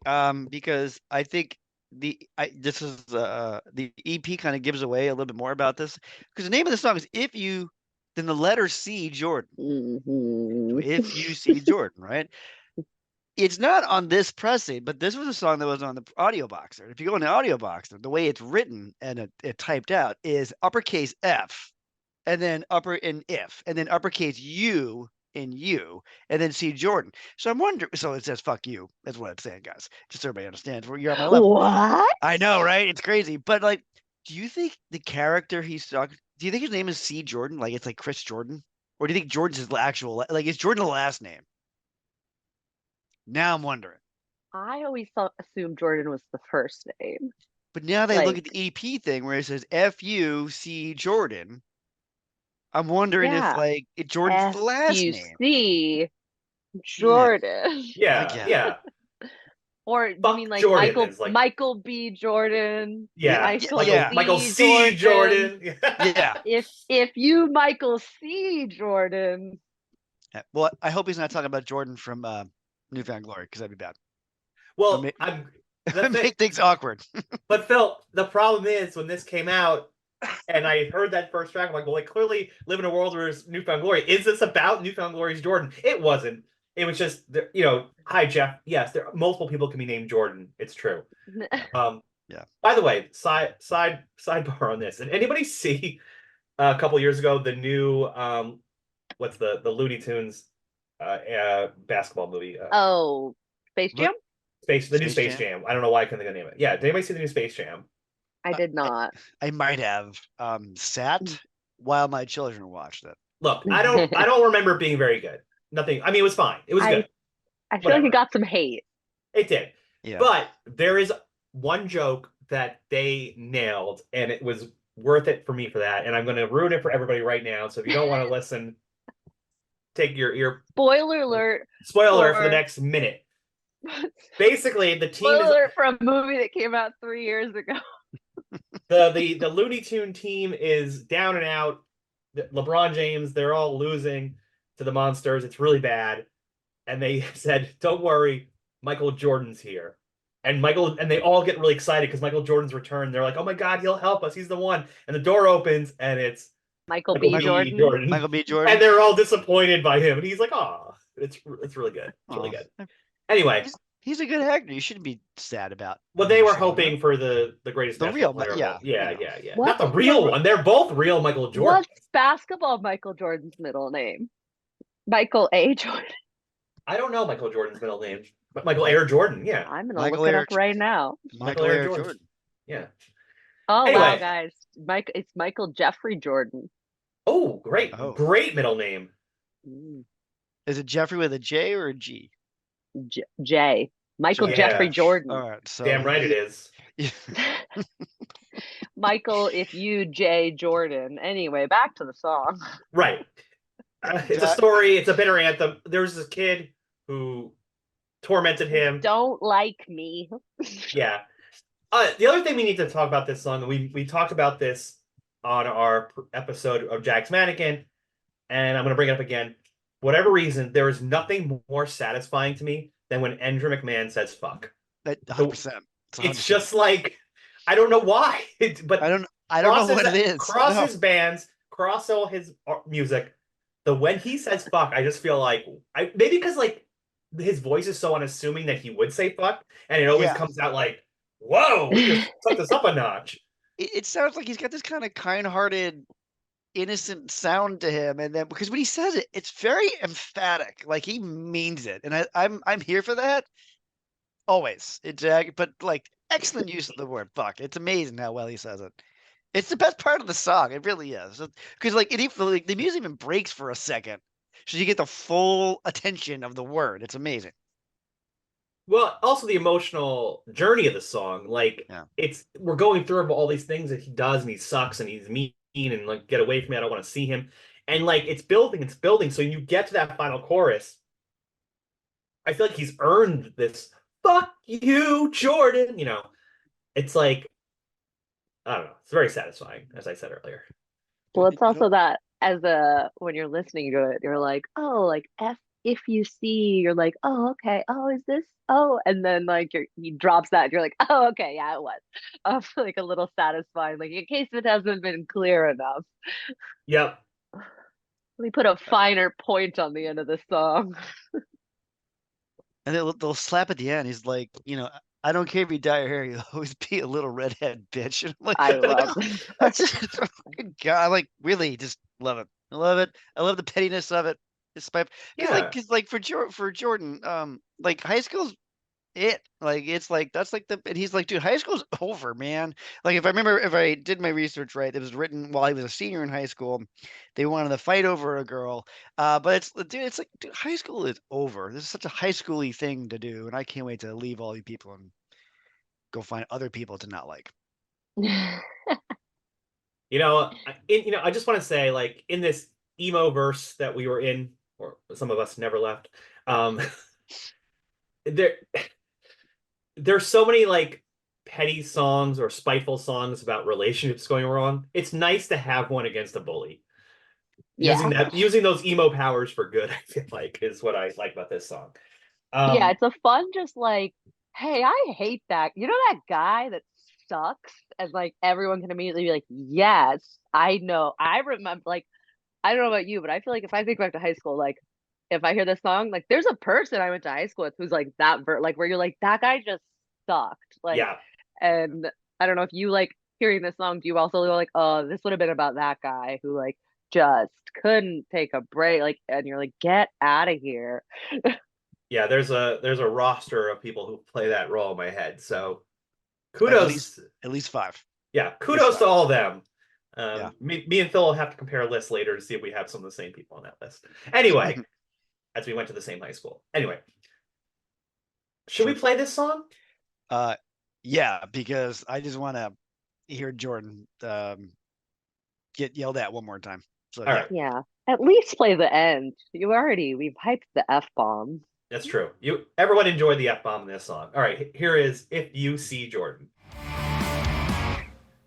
because I think this is the EP kind of gives away a little bit more about this because the name of the song is "If You," then the letter C, Jordan. So Mhm. if you see Jordan, right? It's not on this pressing, but this was a song that was on the audio boxer. If you go in the audio boxer, the way it's written and it typed out is uppercase F, and then upper in if, and then uppercase U in you, and then C Jordan. So I'm wondering. So it says "fuck you." That's what I'm saying, guys. Just so everybody understands where you're on my level. What? I know, right? It's crazy, but like, do you think the character he's talking? Do you think his name is C Jordan? Like it's like Chris Jordan, or do you think Jordan's his actual? Like is Jordan the last name? Now I'm wondering. I always thought assumed Jordan was the first name. But now they look Like, at the EP thing where it says FUC Jordan. I'm wondering if yeah, like Jordan's the last name. FUC Yeah, Jordan. I Yeah, guess. yeah. Or you Fuck mean like Jordan is like, Michael B. Jordan, yeah, Michael Michael Yeah, Michael C. C. Jordan. Jordan. yeah. If you Michael C. Jordan, Well, I hope he's not talking about Jordan from Newfound Glory because that'd be bad. Well, I'm the thing, Make things awkward. but Phil, the problem is when this came out, And I heard that first track. I'm like, well, they clearly live in a world where there's Newfound Glory. Is this about Newfound Glory's Jordan? It wasn't. It was just, hi, Jeff. Yes, multiple people can be named Jordan. It's true. Um, Yeah. By the way, sidebar on this. Did anybody see a couple years ago the new what's the Looney Tunes basketball movie? Oh, Space Jam? The new Space Space Jam? Jam. I don't know why I couldn't think of the name of it. Yeah, did anybody see the new Space Jam? I did not. I might have sat while my children watched it. Look, I don't remember it being very good. Nothing. I mean, it was fine. It was good. I feel like it got some hate. It did. Yeah. But there is one joke that they nailed, and it was worth it for me for that. And I'm going to ruin it for everybody right now. So if you don't want to listen, take your ear. Spoiler alert. Spoiler for the next minute. Basically, the team Spoiler is alert for a movie that came out 3 years ago. the Looney Tune team is down and out. LeBron James, they're all losing to the Monsters. It's really bad. And they said, "Don't worry, Michael Jordan's here." And they all get really excited because Michael Jordan's returned. They're like, "Oh my God, he'll help us. He's the one." And the door opens and it's Michael B. Jordan. Michael B. Jordan. And they're all disappointed by him. And he's like, "Oh, it's really good. It's really good." Anyway, he's a good actor. You shouldn't be sad about. Well, they were hoping for the greatest real, player. Yeah. Not the real one. They're both real Michael Jordan. What's basketball Michael Jordan's middle name? Michael A. Jordan. I don't know Michael Jordan's middle name, but Michael Air Jordan. Yeah, I'm gonna look it up right now. Michael Air Jordan. Yeah. Oh Anyway. wow, guys! It's Michael Jeffrey Jordan. Oh, great, great middle name. Is it Jeffrey with a J or a G? J. Michael Jeffrey Jordan. All right, so damn right it is. Michael, if you J Jordan. Anyway, back to the song. Right. It's a story. It's a bitter anthem. There's this kid who tormented him. Don't like me. Yeah. The other thing we need to talk about this song, and we talked about this on our episode of Jack's Mannequin, and I'm going to bring it up again. Whatever reason, there is nothing more satisfying to me than when Andrew McMahon says "fuck." 100%. It's just like, I don't know why, but I don't know what it is. Cross his bands, cross all his music. When he says "fuck," I just feel like maybe because like his voice is so unassuming that he would say "fuck," and it always comes out like, "Whoa, we just took this up a notch." It sounds like he's got this kind of kind-hearted, innocent sound to him, and then because when he says it, it's very emphatic, like he means it, and I'm here for that always. But like excellent use of the word "fuck." It's amazing how well he says it. It's the best part of the song. It really is. Because the music even breaks for a second, so you get the full attention of the word. It's amazing. Well, also the emotional journey of the song. Like we're going through all these things that he does, and he sucks, and he's mean, and like, get away from me. I don't want to see him. And like it's building. So you get to that final chorus. I feel like he's earned this "fuck you, Jordan." It's like, I don't know. It's very satisfying, as I said earlier. Well, it's also that when you're listening to it, you're like, oh, like if you see, you're like, oh, okay, oh, is this? Oh, and then like he drops that, and you're like, oh, okay, yeah, it was. Like a little satisfying, like in case it hasn't been clear enough. Yep. Let me put a finer point on the end of the song. And they'll slap at the end. He's like, I don't care if you dye your hair, you'll always be a little redhead bitch. And I'm like, I love it. That's just, good God. I like really just love it. I love it. I love the pettiness of it. Because like for Jordan, like high school's it. Like it's like that's like and he's like, dude, high school's over, man. Like if I did my research right, it was written while he was a senior in high school. They wanted to fight over a girl. But it's like, dude, high school is over. This is such a high schooly thing to do, and I can't wait to leave all you people and go find other people to not like. I just want to say, like, in this emo verse that we were in, or some of us never left, there's so many like petty songs or spiteful songs about relationships going wrong. It's nice to have one against a bully. Using those emo powers for good, I feel like, is what I like about this song. It's a fun, just like, hey, I hate that. You know that guy that's sucks, and like everyone can immediately be like, yes, I know. I remember, like, I don't know about you, but I feel like if I think back to high school, like if I hear this song, like there's a person I went to high school with who's like like where you're like, that guy just sucked. Like, Yeah. and I don't know if you like hearing this song, do you also go like, oh, this would have been about that guy who like just couldn't take a break, like, and you're like, get out of here. Yeah, there's a roster of people who play that role in my head. So At kudos, least 5. yeah, At least kudos to 5. all of them. Yeah. Me and Phil will have to compare lists later to see if we have some of the same people on that list. Anyway, as we went to the same high school. Anyway, should we Sure. play this song? Yeah, because I just want to hear Jordan get yelled at one more time. So All yeah. right, Yeah, at least play the end. We've hyped the F bomb. that's true. Everyone enjoyed the F bomb in this song. All right, here is If You See Jordan.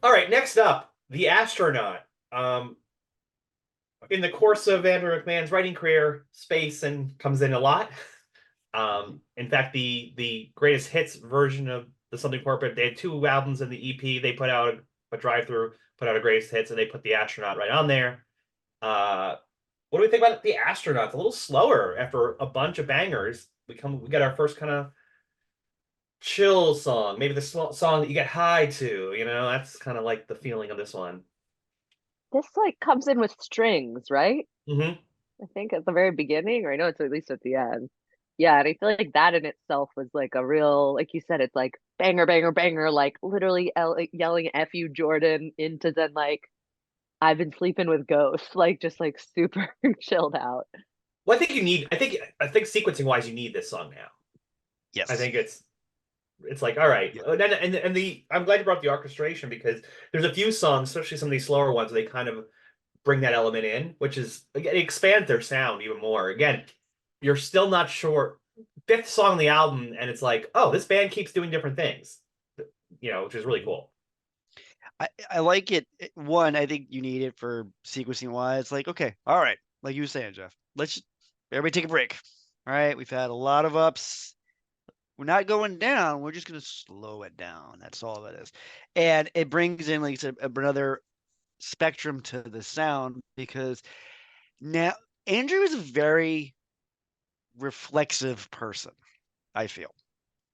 All right, next up, The Astronaut. In the course of Andrew McMahon's writing career, space and comes in a lot. In fact, the greatest hits version of the Something Corporate, they had 2 albums in the EP. They put out a drive through, put out a greatest hits, and they put the Astronaut right on there. What do we think about the Astronaut? It's a little slower after a bunch of bangers. We got our first kind of chill song, maybe the song that you get high to. That's kind of like the feeling of this one. This like comes in with strings, right? Mm-hmm. I think at the very beginning, or I know it's at least at the end. Yeah, and I feel like that in itself was like a real, like you said, it's like banger, banger, banger, like literally yelling "F you, Jordan" into then like I've been sleeping with ghosts, like just like super chilled out. Well, I think sequencing wise, you need this song now. I Yes. think it's like, all right. Yeah. And I'm glad you brought up the orchestration because there's a few songs, especially some of these slower ones, where they kind of bring that element in, which is again, it expands their sound even more. Again, you're still not sure. Fifth song on the album, and it's like, oh, this band keeps doing different things, which is really cool. I like it. One, I think you need it for sequencing wise. Like, okay, all right, like you were saying, Jeff. Everybody take a break. All right, we've had a lot of ups. We're not going down. We're just gonna slow it down. That's all it is, and it brings in like another spectrum to the sound because now Andrew is a very reflexive person. I feel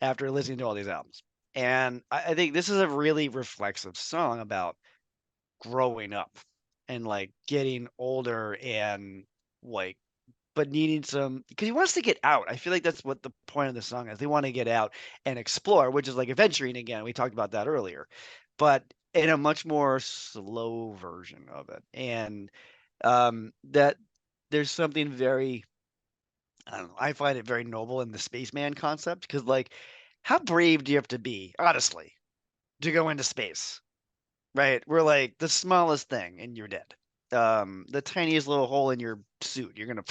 after listening to all these albums, and I think this is a really reflexive song about growing up and like getting older and like but needing some because he wants to get out. I feel like that's what the point of the song is. They want to get out and explore, which is like adventuring again. We talked about that earlier, but in a much more slow version of it. And that there's something very I don't know, I find it very noble in the spaceman concept because like how brave do you have to be, honestly, to go into space? Right? We're like the smallest thing and you're dead. The tiniest little hole in your suit, you're gonna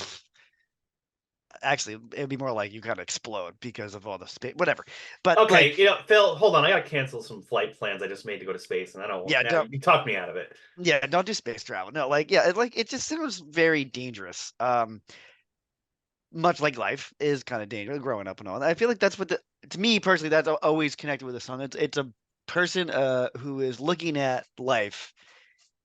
actually it'd be more like you gotta explode because of all the space, whatever. But Okay, like, Phil, hold on. I gotta cancel some flight plans I just made to go to space, and I don't want. yeah, Now don't you talked me out of it. yeah, don't do space travel. No, like yeah, it just sounds very dangerous. Much like life is kind of dangerous, growing up and all. I feel like that's what to me personally, that's always connected with the song. It's a person who is looking at life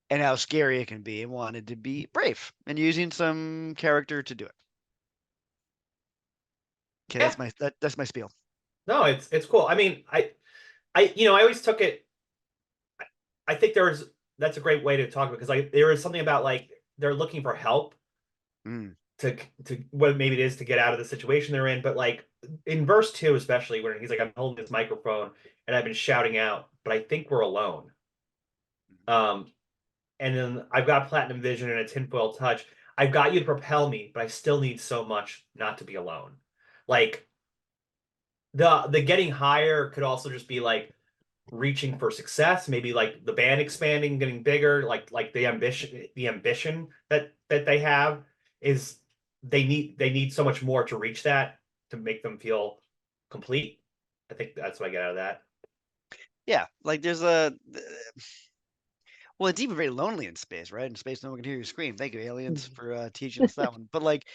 and how scary it can be and wanted to be brave and using some character to do it. Okay, Yeah, that's my spiel. no, it's cool. I mean, I always took it. I think that's a great way to talk about because like there is something about like they're looking for help Mm. to what maybe it is to get out of the situation they're in. But like in verse 2, especially when he's like, I'm holding this microphone and I've been shouting out, but I think we're alone. Um, and then I've got platinum vision and a tinfoil touch. I've got you to propel me, but I still need so much not to be alone. Like the getting higher could also just be like reaching for success, maybe like the band expanding, getting bigger, like the ambition that they have is they need so much more to reach that to make them feel complete. I think that's what I get out of that. Yeah, like there's well, it's even very lonely in space, right? In space, no one can hear you scream. Thank you, aliens, for teaching us that one. But like,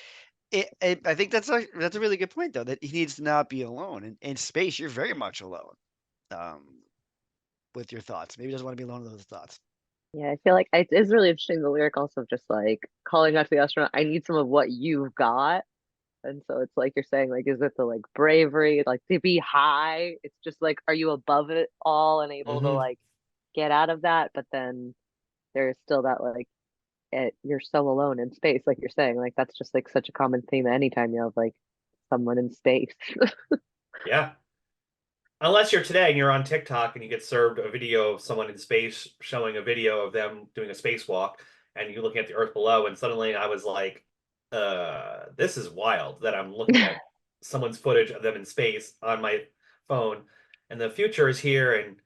I think that's a really good point, though, that he needs to not be alone. In space, you're very much alone. Um, with your thoughts. Maybe he doesn't want to be alone with those thoughts. Yeah, I feel like it's really interesting the lyric also of just like calling out to the astronaut, I need some of what you've got. And so it's like you're saying, like, is it the like bravery, like to be high? It's just like, are you above it all and able to Mm-hmm. like get out of that? But then there's still that like you're so alone in space, like you're saying, like that's just like such a common theme anytime you have like someone in space. Yeah. Unless you're today and you're on TikTok and you get served a video of someone in space showing a video of them doing a spacewalk and you're looking at the Earth below, and suddenly I was like, this is wild that I'm looking at someone's footage of them in space on my phone, and the future is here, and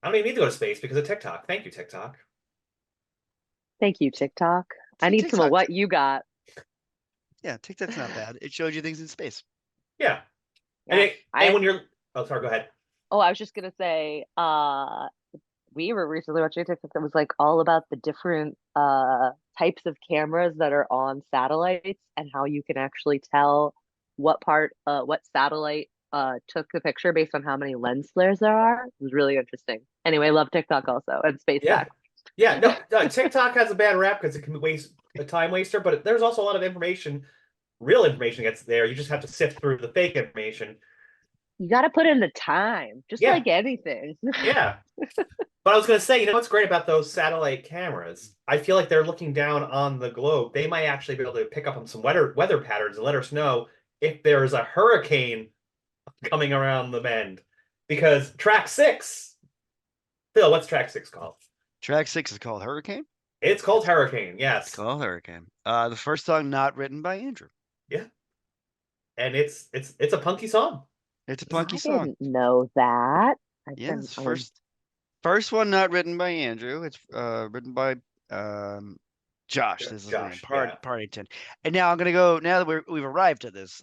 I don't even need to go to space because of TikTok. Thank you, TikTok. Thank you, TikTok. I See, need some of TikTok. what you got. Yeah, TikTok's not bad. It shows you things in space. Yeah. And Yeah. and when you're, oh, sorry, go ahead. Oh, I was just gonna say, we were recently watching a TikTok that was like all about the different types of cameras that are on satellites and how you can actually tell what satellite took the picture based on how many lens flares there are. It was really interesting. Anyway, love TikTok also and space Yeah. facts. Yeah, no, TikTok has a bad rap because it can waste a time waster, but there's also a lot of information, real information gets there. You just have to sift through the fake information. You got to put in the time, just Yeah, like anything. yeah. But I was going to say, you know what's great about those satellite cameras? I feel like they're looking down on the globe. They might actually be able to pick up on some weather patterns and let us know if there's a hurricane coming around the bend. Because track 6, Phil, what's track 6 called? Track 6 is called Hurricane. It's called Hurricane, yes. Called Hurricane. The first song not written by Andrew. Yeah. And it's a punky song. It's a I punky song. didn't know that. Yeah, it's first one not written by Andrew. It's written by Josh. This is his name, Josh, yeah. Partington. And now I'm gonna go. Now that we've arrived to this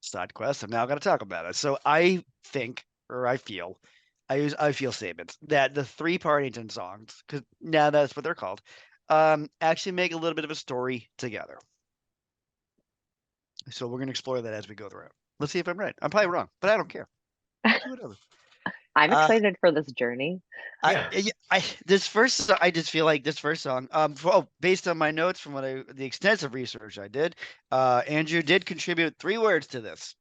side quest, I'm now gonna talk about it. So I think, or I feel, I feel statements that the 3 Partington songs, because now that's what they're called, actually make a little bit of a story together. So we're gonna explore that as we go through it. Let's see if I'm right. I'm probably wrong, but I don't care. Do whatever. I'm excited for this journey. Yeah. This first, I just feel like this first song, based on my notes from the extensive research I did, Andrew did contribute 3 words to this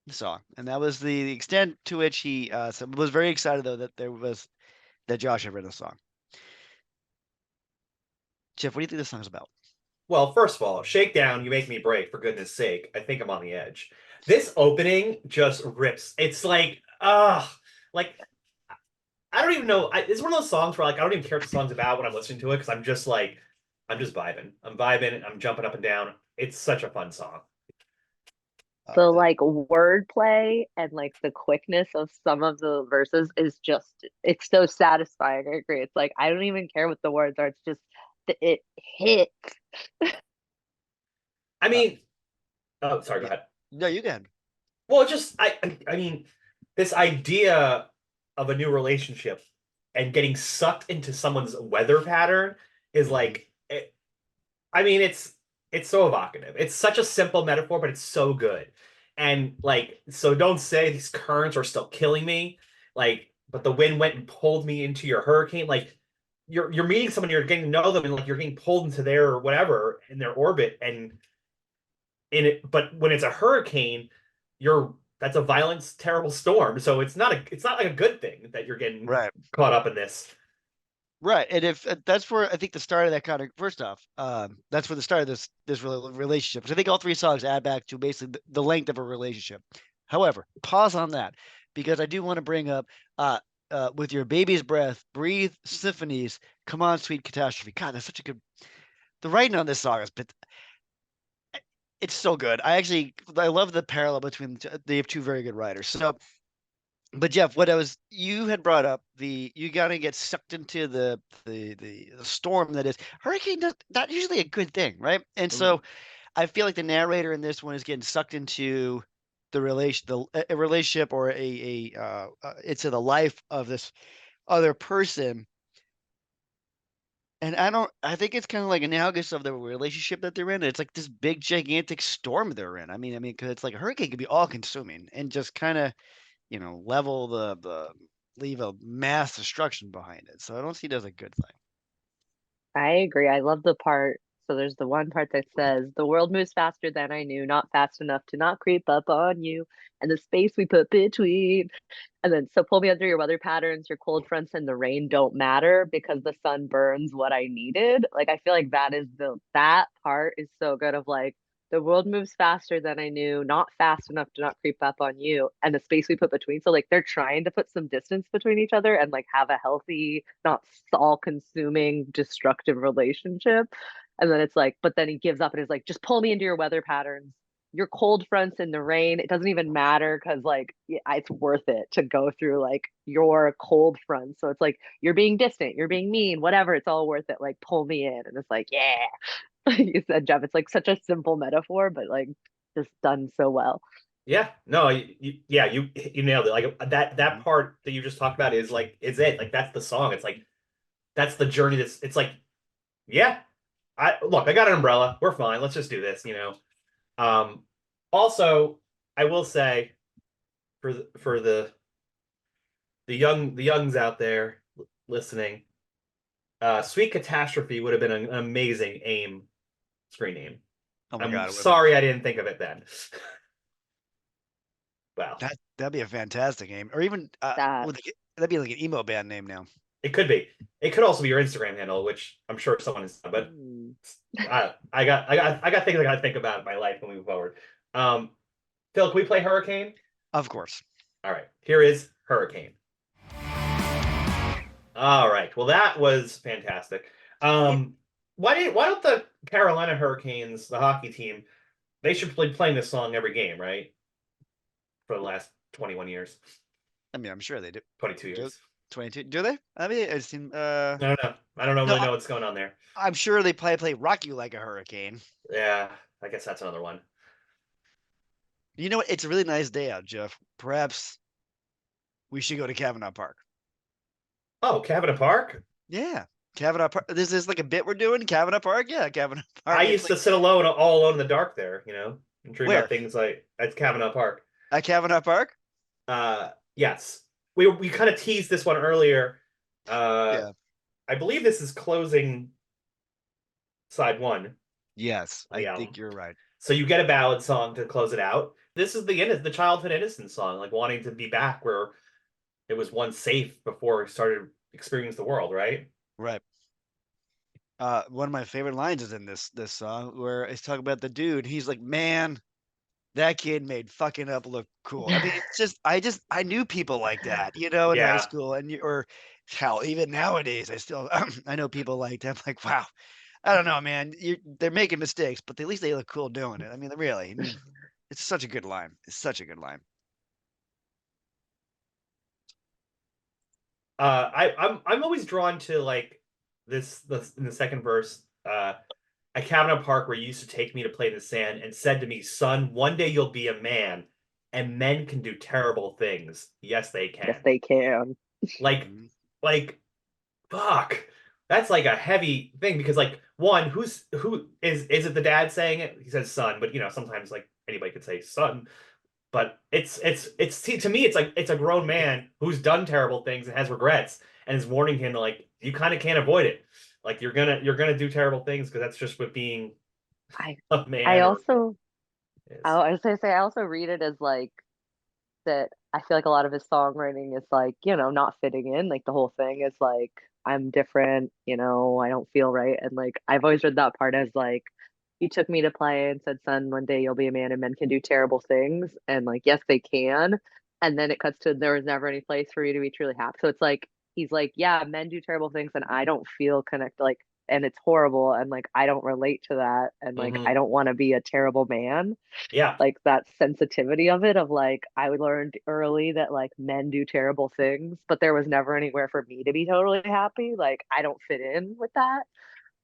song, and that was the extent to which he was very excited though that Josh had written a song. Jeff, what do you think this song's about? Well, first of all, Shakedown, You Make Me Break, for goodness sake. I think I'm on the edge. This opening just rips. It's like, like, I don't even know. It's one of those songs where, like, I don't even care what the song's about when I'm listening to it because I'm just like, I'm just vibing. I'm vibing. I'm jumping up and down. It's such a fun song. The like wordplay and like the quickness of some of the verses is just, it's so satisfying. I agree. It's like I don't even care what the words are. It's just it hits. I mean, oh, sorry, go ahead. No, you can. Well, just I mean, this idea of a new relationship and getting sucked into someone's weather pattern is like, I mean, it's so evocative. It's such a simple metaphor, but it's so good. And like, so don't say these currents are still killing me, like, but the wind went and pulled me into your hurricane. Like, you're meeting someone, you're getting to know them, and like you're getting pulled into their whatever in their orbit, and in it. But when it's a hurricane, that's a violent, terrible storm. So it's not like a good thing that you're getting caught up in this. Right, and if that's where I think the start of that kind of first off, that's where the start of this relationship. Which I think all 3 songs add back to basically the length of a relationship. However, pause on that because I do want to bring up with your baby's breath, breathe symphonies, come on, sweet catastrophe. God, that's such a good. The writing on this song is, but it's so good. I love the parallel between they have 2 very good writers. So. But Jeff, you had brought up you gotta get sucked into the storm that is hurricane. Not usually a good thing, right? And so I feel like the narrator in this one is getting sucked into a relationship or into the life of this other person. And I think it's kind of like analogous of the relationship that they're in. It's like this big gigantic storm they're in. I mean, because it's like a hurricane could be all consuming and just kind of level leave a mass destruction behind it. So I don't see it as a good thing. I agree. I love the part. So there's the one part that says, "The world moves faster than I knew, not fast enough to not creep up on you, and the space we put between." And then, so pull me under your weather patterns, your cold fronts and the rain don't matter because the sun burns what I needed. Like, I feel like that part is so good of like, the world moves faster than I knew, not fast enough to not creep up on you, and the space we put between. So, like, they're trying to put some distance between each other and like have a healthy, not all consuming, destructive relationship. And then it's like, but then he gives up and is like, just pull me into your weather patterns, your cold fronts in the rain. It doesn't even matter because like it's worth it to go through like your cold front. So it's like you're being distant, you're being mean, whatever. It's all worth it. Like pull me in, and it's like yeah, like you said, Jeff. It's like such a simple metaphor, but like just done so well. Yeah, no, yeah, you nailed it. Like that Mhm. part that you just talked about is it. Like that's the song. It's like that's the journey. It's like yeah, I got an umbrella. We're fine. Let's just do this. Um, Also, I will say for the youngs out there listening, Sweet Catastrophe would have been an amazing AIM screen name. Oh my I'm God, it would have been sorry I didn't think of it then. Well, that'd be a fantastic name, or even That that'd be like an emo band name now. it could be. It could also be your Instagram handle, which I'm sure someone has done, but mm, I got things I gotta think about in my life moving forward. Um, Phil, can we play Hurricane? Of course. All right, here is Hurricane. All right. Well, that was fantastic. yeah. Why don't the Carolina Hurricanes, the hockey team, they should be playing this song every game, right? For the last 21 years, I mean, I'm sure they do. 22 Do years. 22? Do they? I mean, it seemed. I don't know. I don't No, really know what's going on there. I'm sure they probably play "Rock You Like a Hurricane." Yeah, I guess that's another one. You know what? It's a really nice day out, Jeff. Perhaps we should go to Kavanaugh Park. Oh, Kavanaugh Park? Yeah, Kavanaugh Park. This is like a bit we're doing. Kavanaugh Park. Yeah, Kavanaugh I Park. It's used like to sit alone, all alone in the dark there, and dream about where things like at Kavanaugh Park. at Kavanaugh Park. Yes. We kind of teased this one earlier. Uh, Yeah. I believe this is closing side one Yes, of I the album. think you're right. So you get a ballad song to close it out. This is the childhood innocence song, like wanting to be back where it was once safe before we started experiencing the world, right? Right. One of my favorite lines is in this song where it's talking about the dude. He's like, "Man, that kid made fucking up look cool." I mean, it's just I knew people like that, in high Yeah. school, and or hell, even nowadays, I still I know people like that. I'm like, wow, I don't know, man. They're making mistakes, but at least they look cool doing it. I mean, really, I mean, it's such a good line. It's such a good line. I'm always drawn to like this in the second verse. At Kavanaugh Park, where you used to take me to play in the sand and said to me, "Son, one day you'll be a man, and men can do terrible things. Yes, they Yes, can." they can. Like, Mhm. like, fuck. That's like a heavy thing because like one, who is it the dad saying it? He says son, but sometimes like anybody could say son. But see, to me, it's like it's a grown man who's done terrible things and has regrets and is warning him like you kind of can't avoid it. Like you're gonna do terrible things because that's just what being I a I man or also is. I was gonna say I also read it as like that. I feel like a lot of his songwriting is like, not fitting in. Like the whole thing is like, I'm different, I don't feel right. And like, I've always read that part as like, he took me to play and said, son, one day you'll be a man and men can do terrible things. And like, yes, they can. And then it cuts to, there was never any place for you to be truly happy. So it's like, he's like, yeah, men do terrible things and I don't feel connected. Like, and it's horrible. And like, I don't relate to that. And like, Hmm. I don't want to be a terrible man, Yeah, like that sensitivity of it of like I learned early that like men do terrible things, but there was never anywhere for me to be totally happy. Like I don't fit in with that.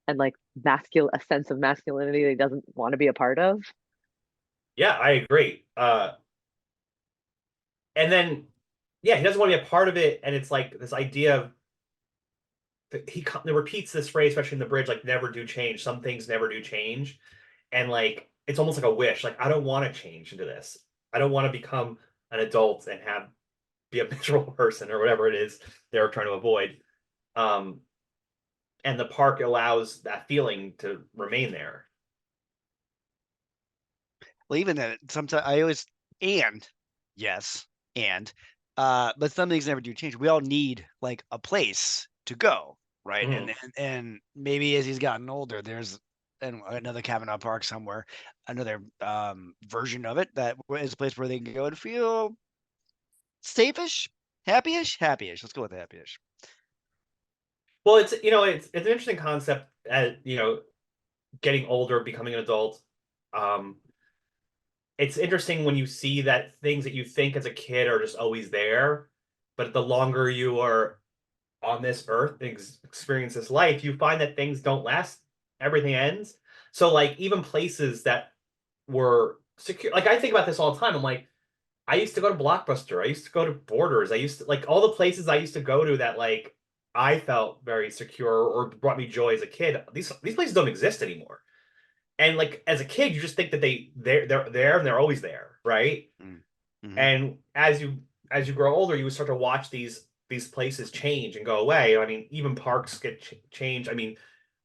And like masculine a sense of masculinity that he doesn't want to be a part of. yeah, I agree. And then yeah, he doesn't want to be a part of it, and it's like this idea of he repeats this phrase, especially in the bridge, like "never do change." Some things never do change, and like it's almost like a wish. Like I don't want to change into this. I don't want to become an adult and have be a miserable person or whatever it is they're trying to avoid. And the park allows that feeling to remain there. Well, even that sometimes I always yes, but some things never do change. We all need like a place to go, right? Mhm. And maybe as he's gotten older, there's another Kavanaugh Park somewhere, another version of it that is a place where they can go and feel safe-ish, happy-ish. Let's go with happy-ish. Well, it's it's an interesting concept at getting older, becoming an adult. Um, it's interesting when you see that things that you think as a kid are just always there, but the longer you are on this earth and experience this life, you find that things don't last. Everything ends. So like even places that were secure, like I think about this all the time. I'm like, I used to go to Blockbuster. I used to go to Borders. I used to like all the places I used to go to that like I felt very secure or brought me joy as a kid. These places don't exist anymore. And like as a kid, you just think that they're there and they're always there, right? Mm-hmm. And as you grow older, you start to watch these places change and go away. I mean, even parks get changed. I mean,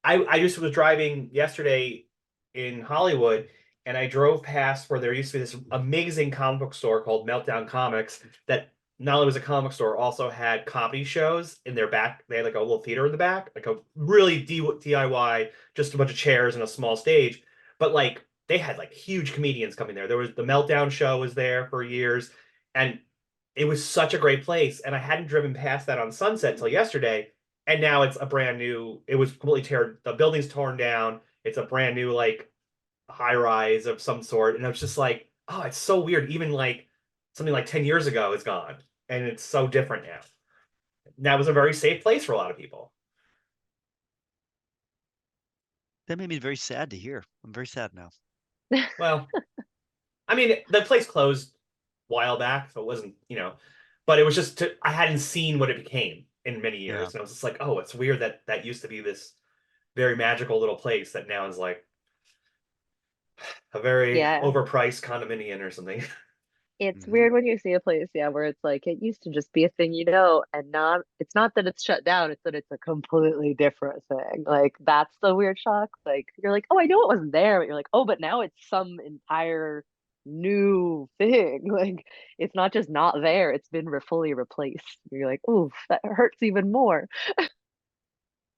I just was driving yesterday in Hollywood, and I drove past where there used to be this amazing comic book store called Meltdown Comics that not only was a comic store, also had comedy shows in their back. They had like a little theater in the back, like a really DIY, just a bunch of chairs and a small stage. But like they had like huge comedians coming there. There was the Meltdown show was there for years, and it was such a great place. And I hadn't driven past that on Sunset till yesterday, and now it's a brand new. It was completely teared. The building's torn down. It's a brand new like high rise of some sort, and I was just like, oh, it's so weird. Even like something like 10 years ago is gone, and it's so different now. That was a very safe place for a lot of people. That made me very sad to hear. I'm very sad now. Well, I mean, the place closed a while back, so it wasn't, but it was just I hadn't seen what it became in many years, Yeah. and I was just like, oh, it's weird that that used to be this very magical little place that now is like a very Yeah. overpriced condominium or something. It's Mhm. weird when you see a place, yeah, where it's like it used to just be a thing and not it's not that it's shut down, it's that it's a completely different thing. Like that's the weird shock. Like you're like, oh, I know it wasn't there, but you're like, oh, but now it's some entire new thing. Like it's not just not there, it's been fully replaced. You're like, oof, that hurts even more.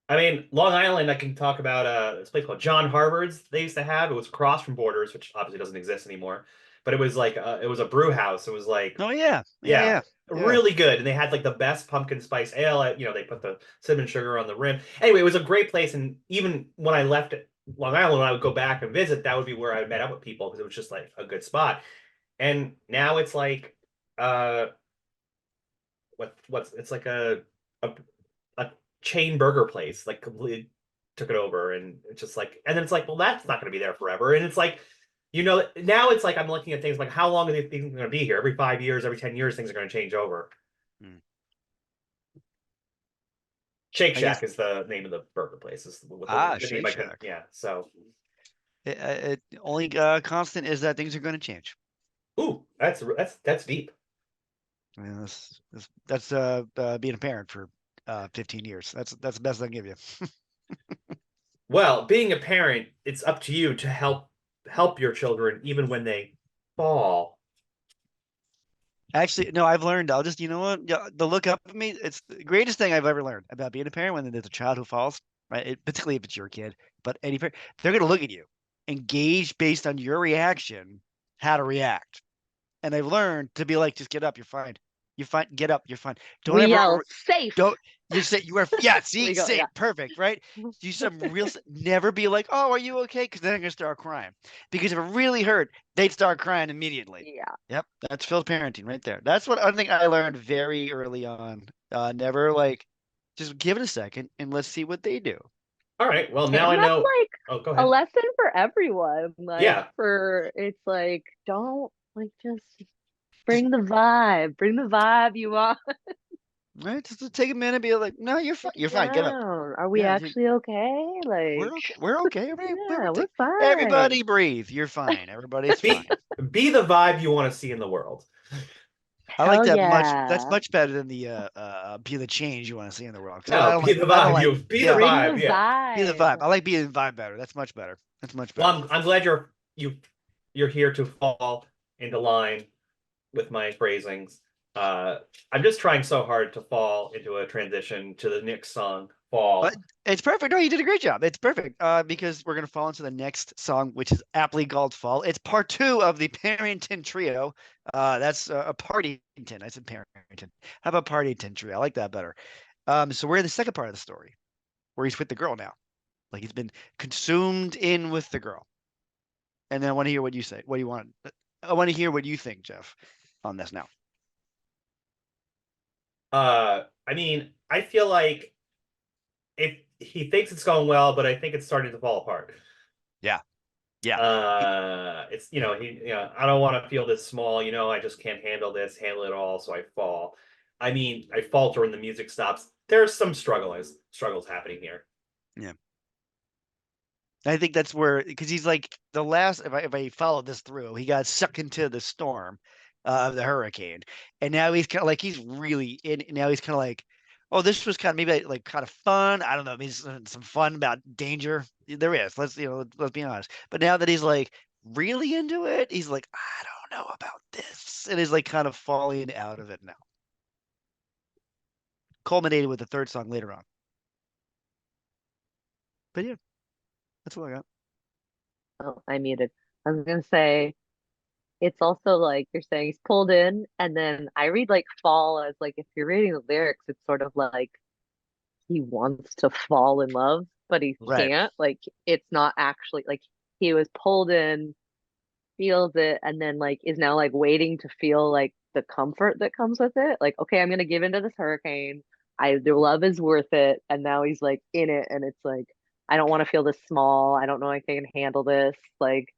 I mean, Long Island, I can talk about this place called John Harvard's they used to have. It was across from Borders, which obviously doesn't exist anymore. But it was like it was a brew house. It was like, Oh yeah, yeah, yeah. really good. And they had like the best pumpkin spice ale. They put the cinnamon sugar on the rim. Anyway, it was a great place. And even when I left Long Island, when I would go back and visit, that would be where I met up with people because it was just like a good spot. And now it's like uh what's it's like a a chain burger place like completely took it over, and it's just like, and then it's like, well, that's not going to be there forever. And it's like, now it's like I'm looking at things like how long are these things going to be here? Every 5 years, every 10 years, things are going to change over. Mm. Shake I guess Shack is the name of the burger place. Is with the name Shake I can, Shack. yeah. So Only constant is that things are going to change. ooh, that's deep. I mean, that's being a parent for 15 years. That's the best I can give you. Well, being a parent, it's up to you to help your children even when they fall. Actually, no, I've learned. I'll just, you know what? Yeah, the look up at me, it's the greatest thing I've ever learned about being a parent when there's a child who falls, right? Particularly if it's your kid, but any parent, they're going to look at you, engage based on your reaction, how to react. And I've learned to be like, just get up, you're fine. You're fine. Get up, you're fine. Don't We ever yell safe. don't you say you are yeah, see, We go, safe, yeah. perfect, right? Do some real never be like, oh, are you okay? Because then they're gonna start crying. Because if it really hurt, they'd start crying immediately. Yeah. Yep, that's Phil's parenting right there. That's what I think I learned very early on. Never like just give it a second and let's see what they do. All right. Well, now And I that's know. like Oh, go a ahead. lesson for everyone. Like Yeah. for it's like don't like just Just bring the vibe you want right, just to take a minute, be like, no, you're fine. You're fine. Get up. down. Are we Yeah, actually okay? we're Like okay. We're okay. yeah, we're Everybody fine. breathe. You're fine. Everybody's Be fine. be the vibe you want to see in the world. I like Hell that much. That's yeah. much better than the be the change you want to see in the world. 'Cause I No, don't be like. the I don't vibe. like. You be the Yeah, Bring the vibe. Yeah. be the vibe. vibe. I like being the vibe better. That's much better. That's much Well, better. I'm glad you're here to fall into line with my phrasings. Uh, I'm just trying so hard to fall into a transition to the next song, But "Fall." it's perfect. No, you did a great job. It's perfect. Because we're gonna fall into the next song, which is aptly called "Fall." It's part two of the Parrington Trio. That's a Partington. I said Parrington. How about Partington Trio? I like that better. So we're in the second part of the story, where he's with the girl now. Like he's been consumed in with the girl. And then I want to hear what you say. What do you want? I want to hear what you think, Jeff, on this now. I mean, I feel like if he thinks it's going well, but I think it's starting to fall apart. Yeah. Yeah. It's I don't want to feel this small. I just can't handle it all, so I fall. I mean, I falter when the music stops. There's some struggles happening here. Yeah. I think that's where, because he's like the last. If I follow this through, he got sucked into the storm of the hurricane, and now he's kind of like he's really in. Now he's kind of like, oh, this was kind of maybe like kind of fun. I don't know, maybe some fun about danger. There is. Let's be honest. But now that he's like really into it, he's like, I don't know about this, and he's like kind of falling out of it now. Culminated with the third song later on. But yeah, that's what I got. Oh, I muted. I was gonna say it's also like you're saying he's pulled in, and then I read like fall as like if you're reading the lyrics, it's sort of like he wants to fall in love, but he Right. can't. Like it's not actually like he was pulled in, feels it, and then like is now like waiting to feel like the comfort that comes with it. Like, okay, I'm gonna give into this hurricane. The love is worth it. And now he's like in it, and it's like, I don't want to feel this small. I don't know if I can handle this. Like,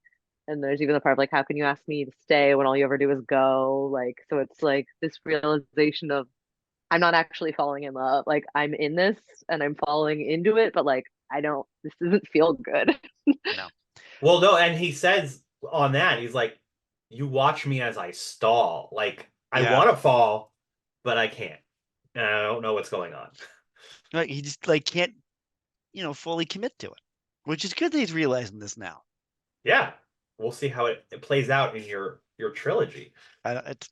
and there's even the part of like, how can you ask me to stay when all you ever do is go? Like, so it's like this realization of I'm not actually falling in love. Like I'm in this and I'm falling into it, but like I don't this doesn't feel good. No. Well, no, and he says on that, he's like, "You watch me as I stall. Like I Yeah. want to fall, but I can't, and I don't know what's going on." Like he just like can't, fully commit to it, which is good that he's realizing this now. Yeah, we'll see how it plays out in your trilogy. It's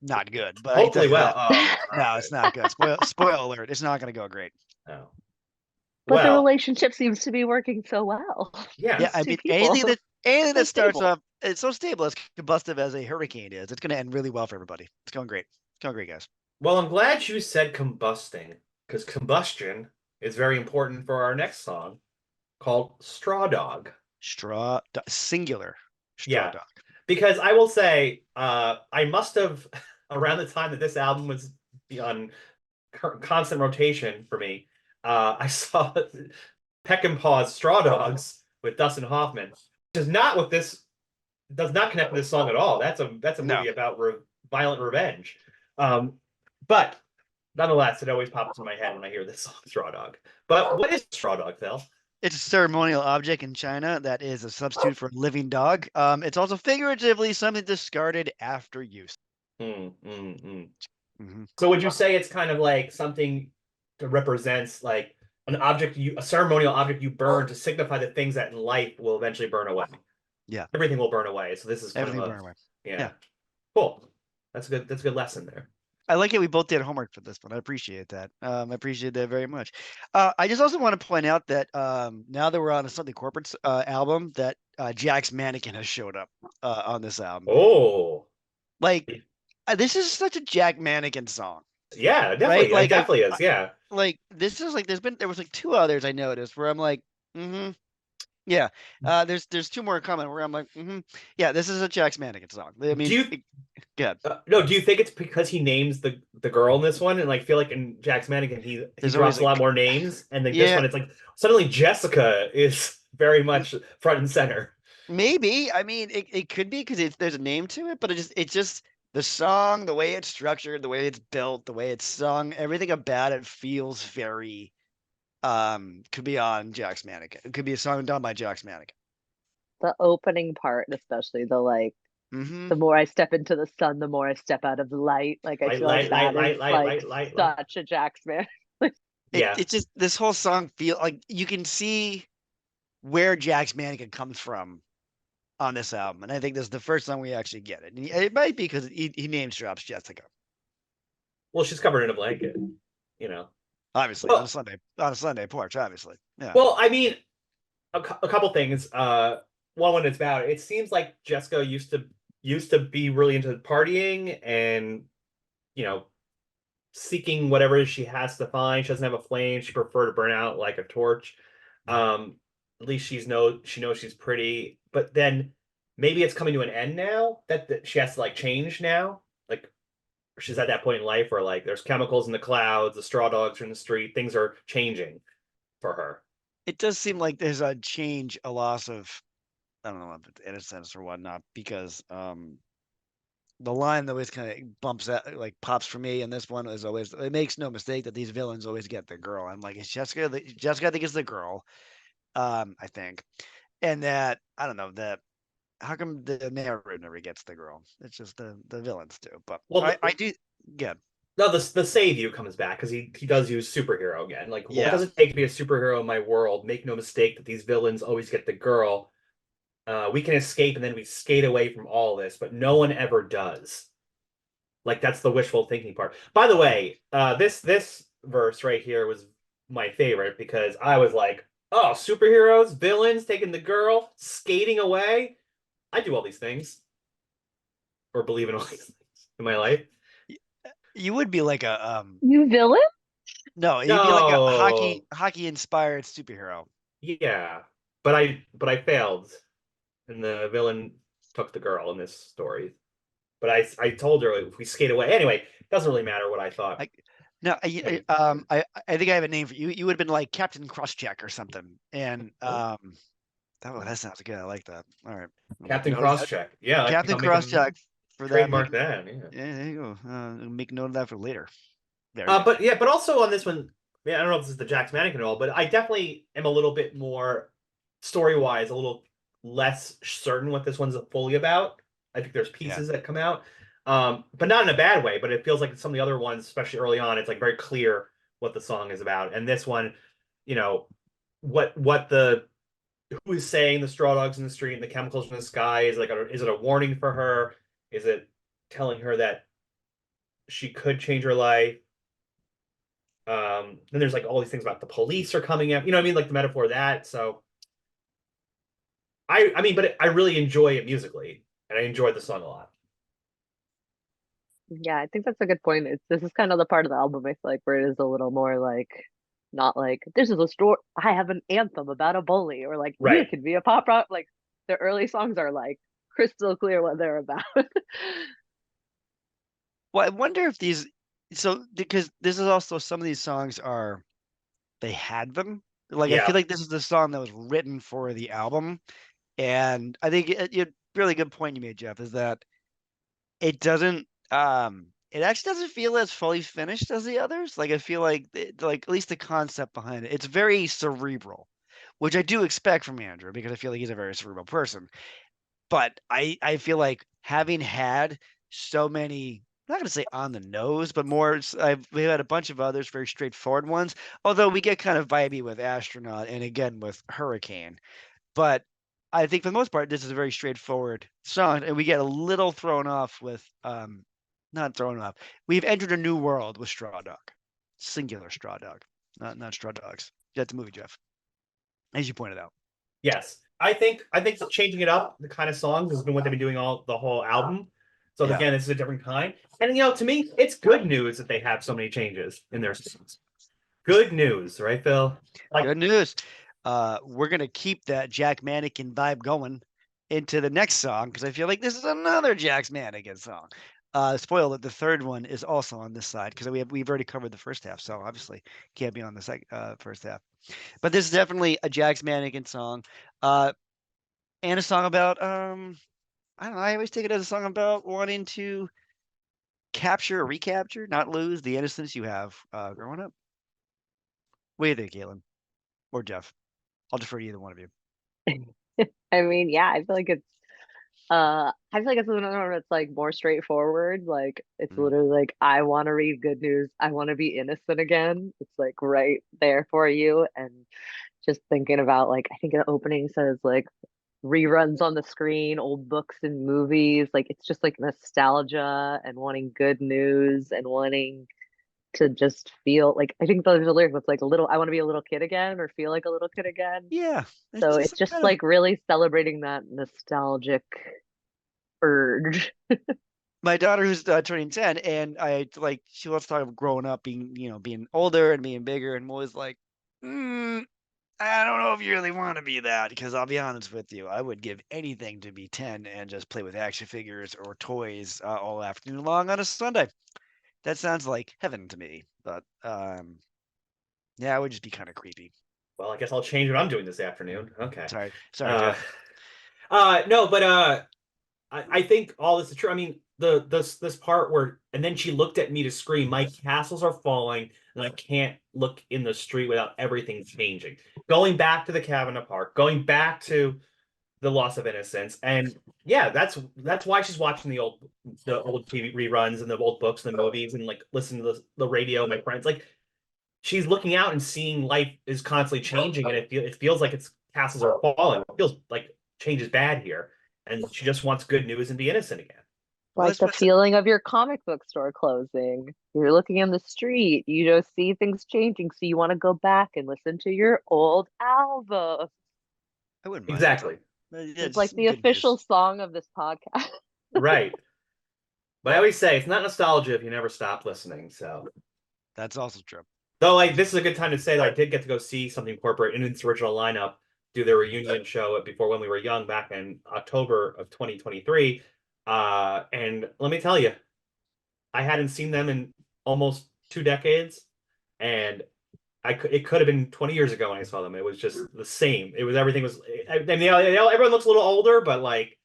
not good, but I can tell Hopefully, you well. that. Oh, it's not No, good. it's not good. Spoil alert. It's not going to go great. No. But the Well, relationship seems to be working so well. yeah. Yeah, These I two mean people. anything So that starts stable. off it's so stable, as combustive as a hurricane is. It's going to end really well for everybody. It's going great. It's going great, guys. Well, I'm glad you said combusting because combustion is very important for our next song called Straw Dog. Singular straw Yeah, dog. because I will say, I must have around the time that this album was on constant rotation for me. I saw Peck and Paw's Straw Dogs with Dustin Hoffman, which is not what this does not connect with this song at all. That's a No, movie about violent revenge. Um, but nonetheless, it always pops in my head when I hear this song, Straw Dog. But what is Straw Dog, Phil? it's a ceremonial object in China that is a substitute for a living dog. It's also figuratively something discarded after use. Mm, mm, mm. Hmm. So would you say it's kind of like something that represents like a ceremonial object you burn to signify the things that in life will eventually burn away? Yeah, Everything will burn away. So this is kind of everything burned away. yeah, Yeah, cool. That's a good lesson there. I like it. We both did homework for this one. I appreciate that. I appreciate that very much. I just also want to point out that now that we're on a Something Corporate album, that Jack's Mannequin has showed up on this album. Oh, Like, this is such a Jack Mannequin song, yeah, right? definitely. It definitely is. Yeah. Like this is like there was like two others I noticed where I'm like, mm-hmm, yeah. There's two more coming where I'm like, mm-hmm, yeah. This is a Jack's Mannequin song. I Do mean, you good. no, do you think it's because he names the girl in this one and like feel like in Jack's Mannequin he There's always drops a lot like, more names and like this yeah, one it's like suddenly Jessica is very much front and center. maybe. I mean, it could be because there's a name to it, but it's just the song, the way it's structured, the way it's built, the way it's sung, everything about it feels very could be on Jack's Mannequin. It could be a song done by Jack's Mannequin. The opening part, especially the like Mm-hmm. The more I step into the sun, the more I step out of the light. Like I feel like that is like Light. such a Jax man. Yeah. It's just this whole song feel like you can see where Jax Mannequin comes from on this album, and I think this is the first song we actually get it. And it might be because he names drops Jessica, Well, she's covered in a blanket, you know. obviously Well, on a Sunday porch, obviously. Yeah. well, I mean, a couple things. One, when it's about it seems like Jessica used to be really into partying and you know seeking whatever she has to find. She doesn't have a flame. She prefer to burn out like a torch. At least she knows she's pretty. But then maybe it's coming to an end now that she has to like change now. Like she's at that point in life where like there's chemicals in the clouds, the straw dogs are in the street, things are changing for her. It does seem like there's a change, a loss of, I don't know if it's innocence or whatnot, because the line that always kind of bumps out, like pops for me, and this one is always, it makes no mistake that these villains always get the girl. I'm like, it's Jessica, I think is the girl, I think, and that I don't know that. How come the narrator never gets the girl? It's just the villains do. But Well, I do, yeah, no, the save you comes back because he does use superhero again. Like, what yeah. does it take to be a superhero in my world? Make no mistake that these villains always get the girl. We can escape and then we skate away from all this, but no one ever does. Like that's the wishful thinking part. By the way, this verse right here was my favorite because I was like, oh, superheroes, villains taking the girl, skating away. I do all these things, or believe in all these things in my life. You would be like a You villain? no, you'd be like a No, hockey inspired superhero. yeah, but I failed, and the villain took the girl in this story. But I told her if we skate away anyway. Doesn't really matter what I thought. Like no, I think I have a name for you. You would have been like Captain Crosscheck or something. And that sounds good. I like that. All right. I'll make Captain note of that. Crosscheck. Yeah, Captain I'll make a Crosscheck for that. trademark that. Yeah. Yeah, there you go. Make note of that for later. Very good. But yeah, but also on this one, yeah, I don't know if this is the Jax Mannequin at all, but I definitely am a little bit more story wise, a little less certain what this one's fully about. I think there's Yeah. pieces that come out, but not in a bad way. But it feels like some of the other ones, especially early on, it's like very clear what the song is about. And this one, you know, what the who is saying the straw dogs in the street and the chemicals in the sky is like is it a warning for her? Is it telling her that she could change her life? Then there's like all these things about the police are coming up. You know what I mean? Like the metaphor of that. So I mean, but I really enjoy it musically, and I enjoyed the song a lot. Yeah, I think that's a good point. This is kind of the part of the album I feel like where it is a little more like not like this is a story. I have an anthem about a bully or like you Right. can be a pop rock. Like the early songs are like crystal clear what they're about. Well, I wonder if because this is also some of these songs they had them. Like I feel Yeah. like this is the song that was written for the album, and I think really good point you made, Jeff, is that it doesn't it actually doesn't feel as fully finished as the others. Like I feel like like at least the concept behind it, it's very cerebral, which I do expect from Andrew because I feel like he's a very cerebral person. But I feel like having had so many, I'm not going to say on the nose, but more, we've had a bunch of others, very straightforward ones. Although we get kind of vibey with Astronaut and again with Hurricane. But I think for the most part, this is a very straightforward song, and we get a little thrown off with, not thrown off. We've entered a new world with Straw Dog, singular Straw Dog, not Straw Dogs. That's the movie, Jeff, as you pointed out. Yes. I think changing it up, the kind of songs, has been what they've been doing all the whole album. So Yeah. again, this is a different kind. And to me, it's good news that they have so many changes in their songs. Good news, right, Phil? Like, Good news. We're gonna keep that Jack Mannequin vibe going into the next song because I feel like this is another Jack Mannequin song. Spoil that the third one is also on this side because we've already covered the first half, so obviously can't be on the first half. But this is definitely a Jack Mannequin song, and a song about I don't know. I always take it as a song about wanting to capture or recapture, not lose the innocence you have growing up. What do you think, Caitlin or Jeff? I'll defer to either one of you. I mean, yeah, I feel like I feel like it's another one that's like more straightforward. Like it's Mm. literally like I want to read good news. I want to be innocent again. It's like right there for you. And just thinking about like I think the opening says like reruns on the screen, old books and movies. Like it's just like nostalgia and wanting good news and wanting to just feel like I think there's a lyric that's like a little I want to be a little kid again or feel like a little kid again. Yeah, it's So just it's some just kind of. like really celebrating that nostalgic urge. My daughter who's turning 10, and I like she wants to talk about growing up, being older and being bigger, and I'm always like, I don't know if you really want to be that, because I'll be honest with you, I would give anything to be 10 and just play with action figures or toys all afternoon long on a Sunday. That sounds like heaven to me, but yeah, it would just be kind of creepy. Well, I guess I'll change what I'm doing this afternoon. Okay. Sorry, Uh, Jeff. no, but I think all this is true. I mean, this part where and then she looked at me to scream, "My castles are falling, and I can't look in the street without everything changing." Going back to the cabin apart, going back to the loss of innocence, and yeah, that's why she's watching the old TV reruns and the old books and the movies and like listening to the radio. My friends, like she's looking out and seeing life is constantly changing, and it feels like its castles are falling. It feels like change is bad here, and she just wants good news and be innocent again. Well, Like that's the what's feeling of your comic book store closing. You're looking in the street, you just see things changing, so you want to go back and listen to your old album. I wouldn't mind that. Exactly. Yeah, It's just like some the good news. official song of this podcast. Right. But I always say it's not nostalgia if you never stop listening. So, That's also true. though, like this is a good time to say that I did get to go see something corporate in its original lineup do their reunion show before when we were young back in October of 2023. And let me tell you, I hadn't seen them in almost 2 decades, and it could have been 20 years ago when I saw them. It was just the same. It was everything was. I mean, everyone looks a little older, but like,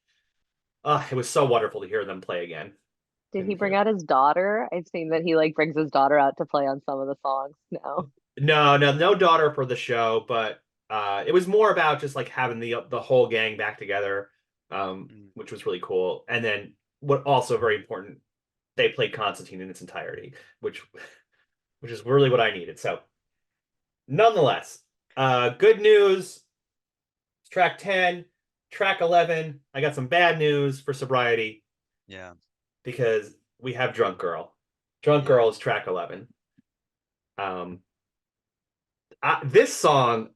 it was so wonderful to hear them play again. Did he And bring out his daughter? I've seen that he like brings his daughter out to play on some of the songs now. no daughter for the show, but it was more about just like having the whole gang back together, Mm. which was really cool. And then what also very important, they played Constantine in its entirety, which is really what I needed. So nonetheless, good news. Track 10, track 11. I got some bad news for sobriety Yeah. because we have Drunk Girl. Drunk Yeah. Girl is track 11. Um, this song.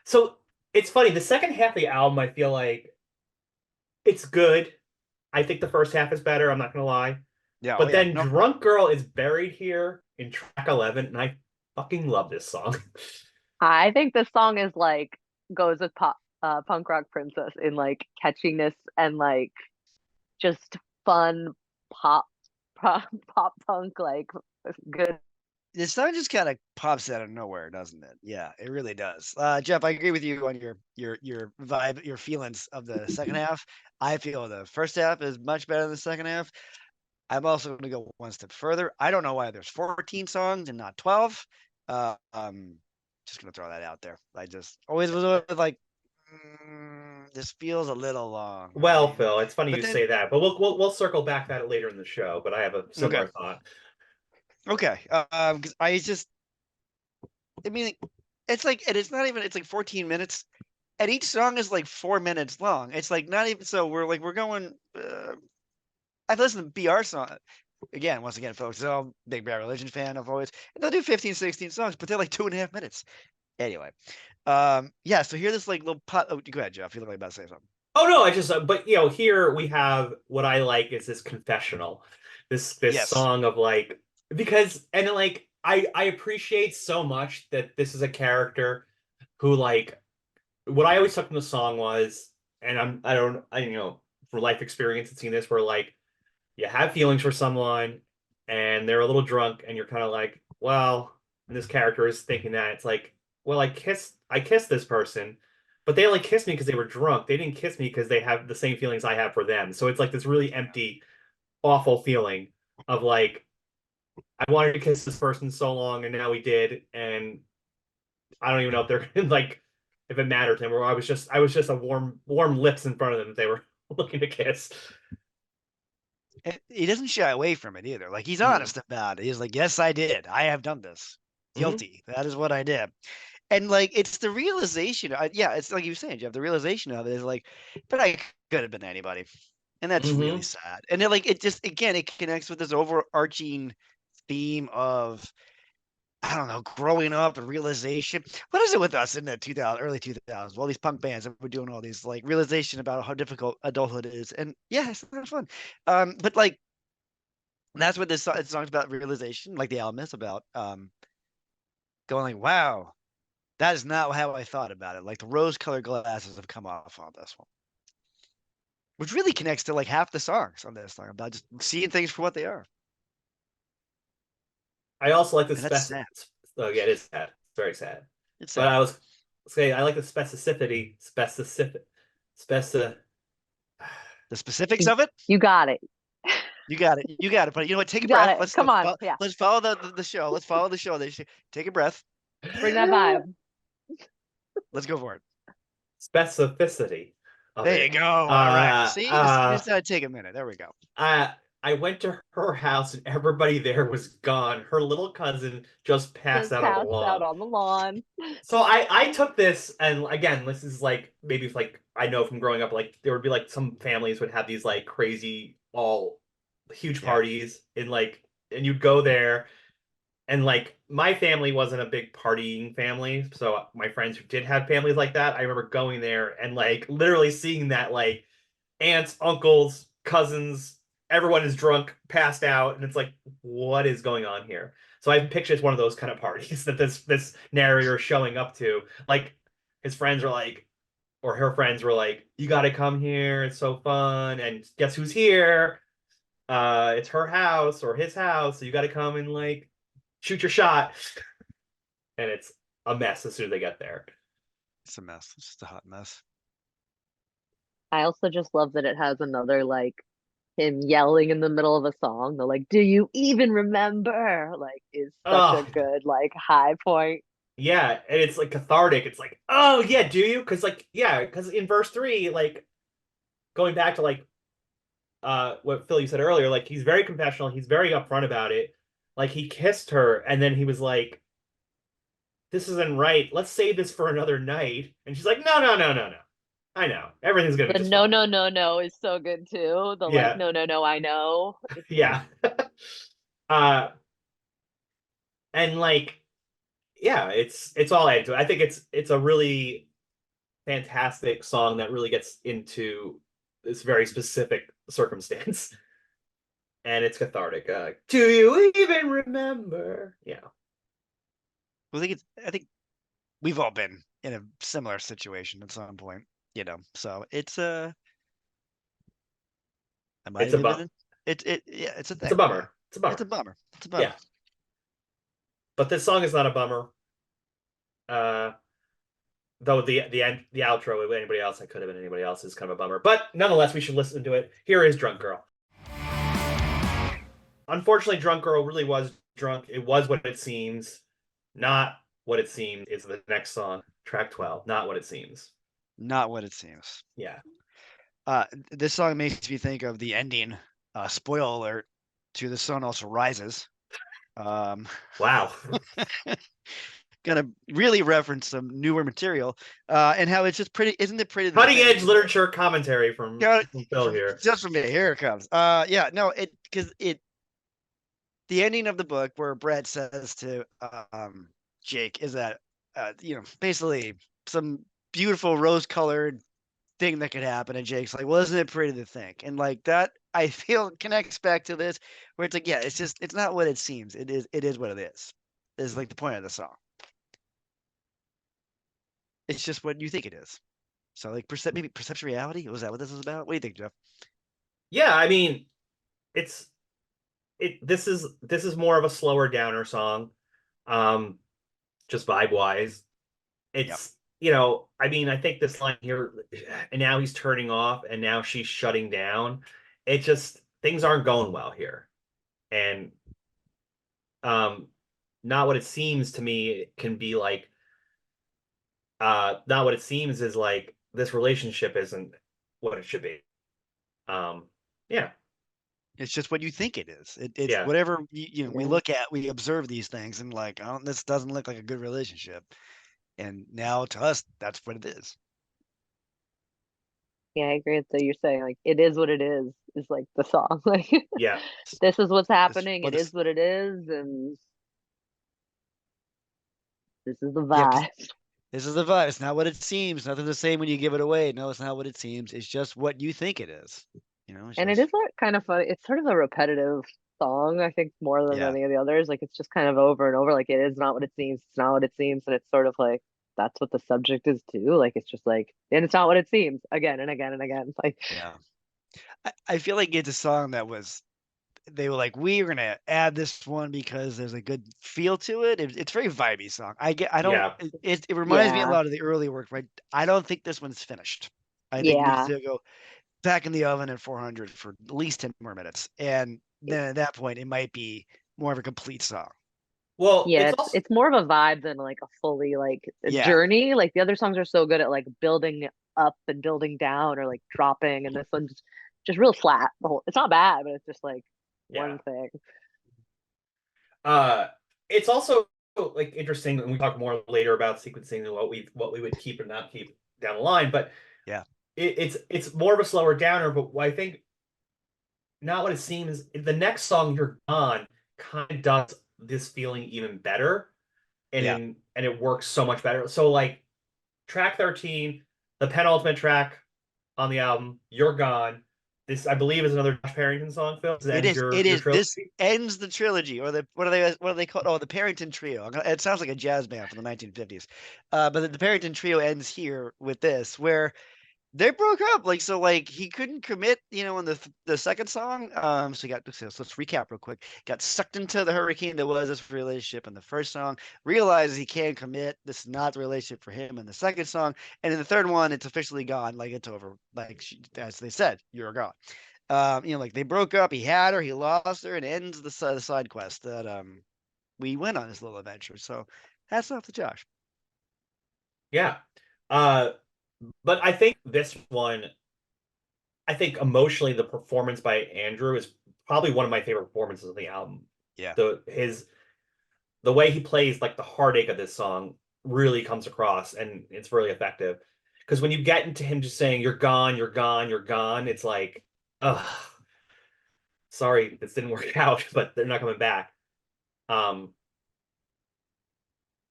So it's funny. The second half of the album, I feel like it's good. I think the first half is better. I'm not gonna lie. Yeah. Oh But yeah. then No. Drunk Girl is buried here in track 11, and I fucking love this song. I think this song is like goes with punk rock princess in like catchiness and like just fun pop pop punk like good. This song just kind of pops out of nowhere, doesn't it? Yeah, it really does. Jeff, I agree with you on your vibe, your feelings of the second half. I feel the first half is much better than the second half. I'm also going to go one step further. I don't know why there's 14 songs and not 12. Just going to throw that out there. I just always was like, this feels a little long, Well, right? Phil, it's funny But you then, say that, but we'll circle back that later in the show. But I have a okay, similar thought. okay. Because I just, I mean, it's like, and it's not even, it's like 14 minutes. And each song is like 4 minutes long. It's like not even so. We're going. I've listened to BR song again. Once again, folks. So I'm a big Bad Religion fan. I've always and they'll do 15, 16 songs, but they're like 2.5 minutes. Anyway, yeah. So here, this like little pot. Oh, go ahead, Jeff. You look like about to say something. Oh no, I just but here we have what I like is this confessional, this Yes. song of like because and like I appreciate so much that this is a character who like what I always took from the song was and I don't I from life experience and seeing this where like you have feelings for someone and they're a little drunk and you're kind of like, well, and this character is thinking that it's like, well, I kissed this person, but they only kissed me because they were drunk. They didn't kiss me because they have the same feelings I have for them. So it's like this really empty, awful feeling of like, I wanted to kiss this person so long and now we did, and I don't even know if they're like if it mattered to him or I was just a warm lips in front of them if they were looking to kiss. And he doesn't shy away from it either. Like, he's Mhm. honest about it. He's like, yes, I did. I have done this. Mhm. Guilty. That is what I did. And like, it's the realization. Yeah, it's like you were saying, Jeff. The realization of it is like, but I could have been anybody, and that's really Mhm. sad. And then like, it just again, it connects with this overarching theme of, I don't know, growing up and realization. What is it with us in the early 2000s? All these punk bands that were doing all these like realization about how difficult adulthood is, and yeah, it's not fun. But like, that's what this song's about, realization. Like the album is about, going like, wow, that is not how I thought about it. Like the rose-colored glasses have come off on this one, which really connects to like half the songs on this song about just seeing things for what they are. I also like the And that's sad. Oh yeah, it is sad. It's very sad. It's But sad. I was saying I like the specificity. Speci. The specifics of it, You got it. you got it. You got it. But you know what? Take a You got breath. it. Come on. Yeah. Let's follow the show. Let's follow the show. Take a breath. Bring that vibe. Let's go for it. Specificity. Of There you it. go. All right. See, just take a minute. There we go. I went to her house and everybody there was gone. Her little cousin just passed out on the lawn. So I took this, and again, this is like maybe if, like, I know from growing up, like there would be like some families would have these like crazy all huge parties in like, and you'd go there, and like my family wasn't a big partying family, so my friends who did have families like that, I remember going there and like literally seeing that, like aunts, uncles, cousins, everyone is drunk, passed out, and it's like, what is going on here? So I picture it's one of those kind of parties that this narrator is showing up to. Like his friends are like, or her friends were like, you got to come here, it's so fun, and guess who's here? It's her house or his house, so you got to come and like shoot your shot. And it's a mess as soon as they get there. It's a mess. It's just a hot mess. I also just love that it has another like him yelling in the middle of a song. The like, do you even remember? Like, is such a good like high point. Yeah, and it's like cathartic. It's like, oh yeah, do you? Because like, yeah, because in verse 3, like going back to like what Phil you said earlier, like he's very confessional, he's very upfront about it. Like he kissed her and then he was like, this isn't right. Let's save this for another night. And she's like, no, no, no, no, no. I know. Everything's gonna be The just no, fine. no, no, no is so good too. The Yeah. like, no, no, no, I know. Yeah. uh and like, yeah, it's all into it. I think it's a really fantastic song that really gets into this very specific circumstance. And it's cathartic. Do you even remember? Yeah. I think we've all been in a similar situation at some point, you know. So it's It's a bummer. It's a thing. It's a bummer. It's a bummer. It's a bummer. It's a bummer. Yeah. But this song is not a bummer. Though the outro with anybody else, I could have been anybody else, is kind of a bummer. But nonetheless, we should listen to it. Here is Drunk Girl. Unfortunately, Drunk Girl really was drunk. It was what it seems. Not what it seems is the next song, track 12. Not what it seems. Not what it seems. Yeah. This song makes me think of the ending. Spoiler alert to The Sun Also Rises. Wow. Gonna really reference some newer material, and how it's just pretty. Isn't it pretty? Cutting edge literature commentary from Phil here. Just from me. Here it comes. Yeah, no, the ending of the book where Brett says to Jake is that basically some beautiful rose-colored thing that could happen, and Jake's like, well, isn't it pretty to think? And like that, I feel connects back to this, where it's like, yeah, it's not what it seems. It is what it is like the point of the song. It's just what you think it is. So like maybe perception reality. Was that what this is about? What do you think, Jeff? Yeah, I mean, this is more of a slower downer song, just vibe wise. It's I mean, I think this line here, and now he's turning off, and now she's shutting down. It just, things aren't going well here, and not what it seems to me. It can be like, not what it seems is like this relationship isn't what it should be. Yeah, It's just what you think it is. It's yeah. whatever you know. We Yeah. look at, we observe these things, and like, oh, this doesn't look like a good relationship. And now to us, that's what it is. Yeah, I agree with that. You're saying like it is what it is like the song. Like Yeah. this is what's This, happening. well, It this, is what it is, and this is the yeah, 'cause vibe. this is the vibe. It's not what it seems. Nothing the same when you give it away. No, it's not what it seems. It's just what you think it is. It's And it just is like kind of funny. It's sort of a repetitive song, I think, more than yeah, any of the others. Like it's just kind of over and over. Like it is not what it seems. It's not what it seems, and it's sort of like that's what the subject is too. Like it's just like, and it's not what it seems again and again and again. It's like, yeah. I feel like it's a song that they were like, we're gonna add this one because there's a good feel to it. It's very vibey song. I don't. Yeah. It reminds me a yeah, lot of the early work, right? I don't think this one's finished. I think it needs yeah, to go back in the oven at 400 for at least 10 more minutes, and then at that point, it might be more of a complete song. Well, yeah. it's It's also it's more of a vibe than like a fully like a Yeah, journey. Like the other songs are so good at like building up and building down or like dropping, and this one's just real flat. The whole, it's not bad, but it's just like yeah. one thing. Uh, it's also like interesting, and we talk more later about sequencing and what we would keep and not keep down the line. But yeah, it's more of a slower downer. But I think not what it seems. The next song, "You're Gone," kind of does this feeling even better, yeah. and it works so much better. So like track 13, the penultimate track on the album, "You're Gone." This, I believe, is another Josh Parrington song. Phil, this It ends is. It your is. This trilogy. ends the trilogy, or the what are they called? Oh, the Parrington Trio. It sounds like a jazz band from the 1950s. But the Parrington Trio ends here with this, where they broke up. Like so, like he couldn't commit, in the second song. So he got so let's recap real quick. Got sucked into the hurricane that was this relationship in the first song. Realizes he can't commit. This is not the relationship for him in the second song. And in the third one, it's officially gone. Like it's over. Like as they said, you're gone. Like they broke up. He had her. He lost her, and ends the side quest that we went on this little adventure. So hats off to Josh. Yeah. Uh, but I think this one, I think emotionally, the performance by Andrew is probably one of my favorite performances of the album. Yeah. The way he plays like the heartache of this song really comes across, and it's really effective. Because when you get into him just saying "You're gone, you're gone, you're gone," it's like, ugh, sorry, this didn't work out, but they're not coming back. Um,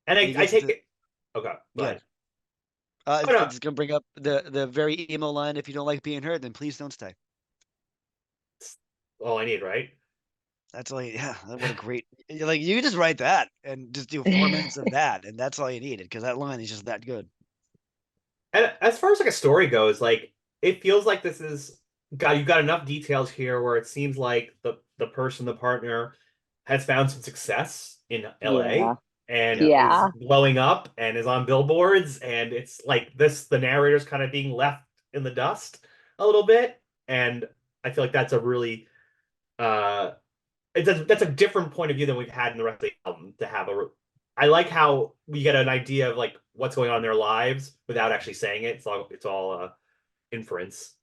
and And he I gets take into it. Okay, go good. ahead. Oh no, It's gonna bring up the very emo line. If you don't like being heard, then please don't stay. it's all I need, right? That's all. Yeah, what a great. Like you can just write that and just do 4 minutes of that, and that's all you needed because that line is just that good. And as far as like a story goes, like it feels like this is got you've got enough details here where it seems like the person, the partner, has found some success in Yeah, LA and Yeah, is yeah, blowing up and is on billboards, and it's like the narrator's kind of being left in the dust a little bit. And I feel like that's a really uh that's a different point of view than we've had in the rest of the album to have a I like how we get an idea of like what's going on in their lives without actually saying it. It's all inference.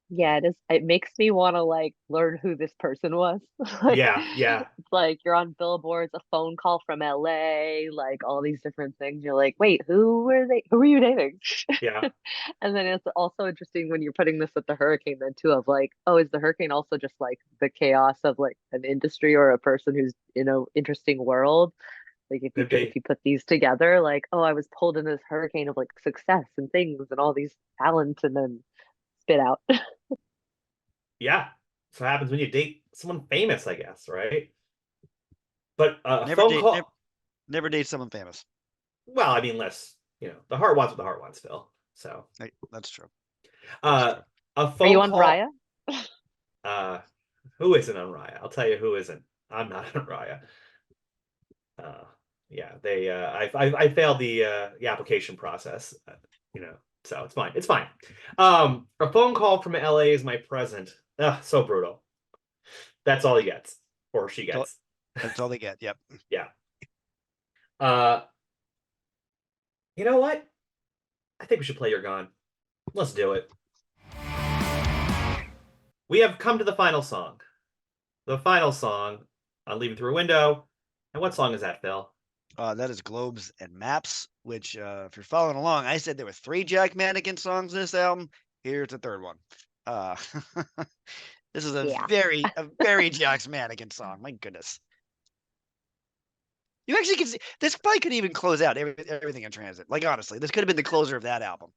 yeah. It is. It makes me want to like learn who this person was. Like, Yeah, yeah, it's like you're on billboards, a phone call from LA, like all these different things. You're like, wait, who were they? Who were you dating? yeah. And then it's also interesting when you're putting this with the hurricane, then too, of like, oh, is the hurricane also just like the chaos of like an industry or a person who's in a interesting world? Like Could if be. you put these together, like, oh, I was pulled in this hurricane of like success and things and all these talents, and then spit out. Yeah. So it happens when you date someone famous, I guess, right? But a never phone date, never, call. never date someone famous. Well, I mean, less. The heart wants what the heart wants, Phil. So, That's true. That's uh, true. a Are you phone on call. Raya? Uh, who isn't on Raya? I'll tell you who isn't. I'm not on Raya. Uh, yeah, they. I failed the application process. So it's fine. It's fine. A phone call from LA is my present. Ugh, so brutal. That's all he gets, or she That's all, gets. that's all they get. Yep. Yeah. Uh, you know what? I think we should play You're Gone. Let's do it. We have come to the final song. The final song on Leaving Through a Window. And what song is that, Phil? That is Globes and Maps, which, if you're following along, I said there were 3 Jack Mannequin songs in this album. Here's the third one. This is a Yeah. very Jack's Mannequin song. My goodness. You actually can see this probably could even close out everything in Transit. Like, honestly, this could have been the closer of that album.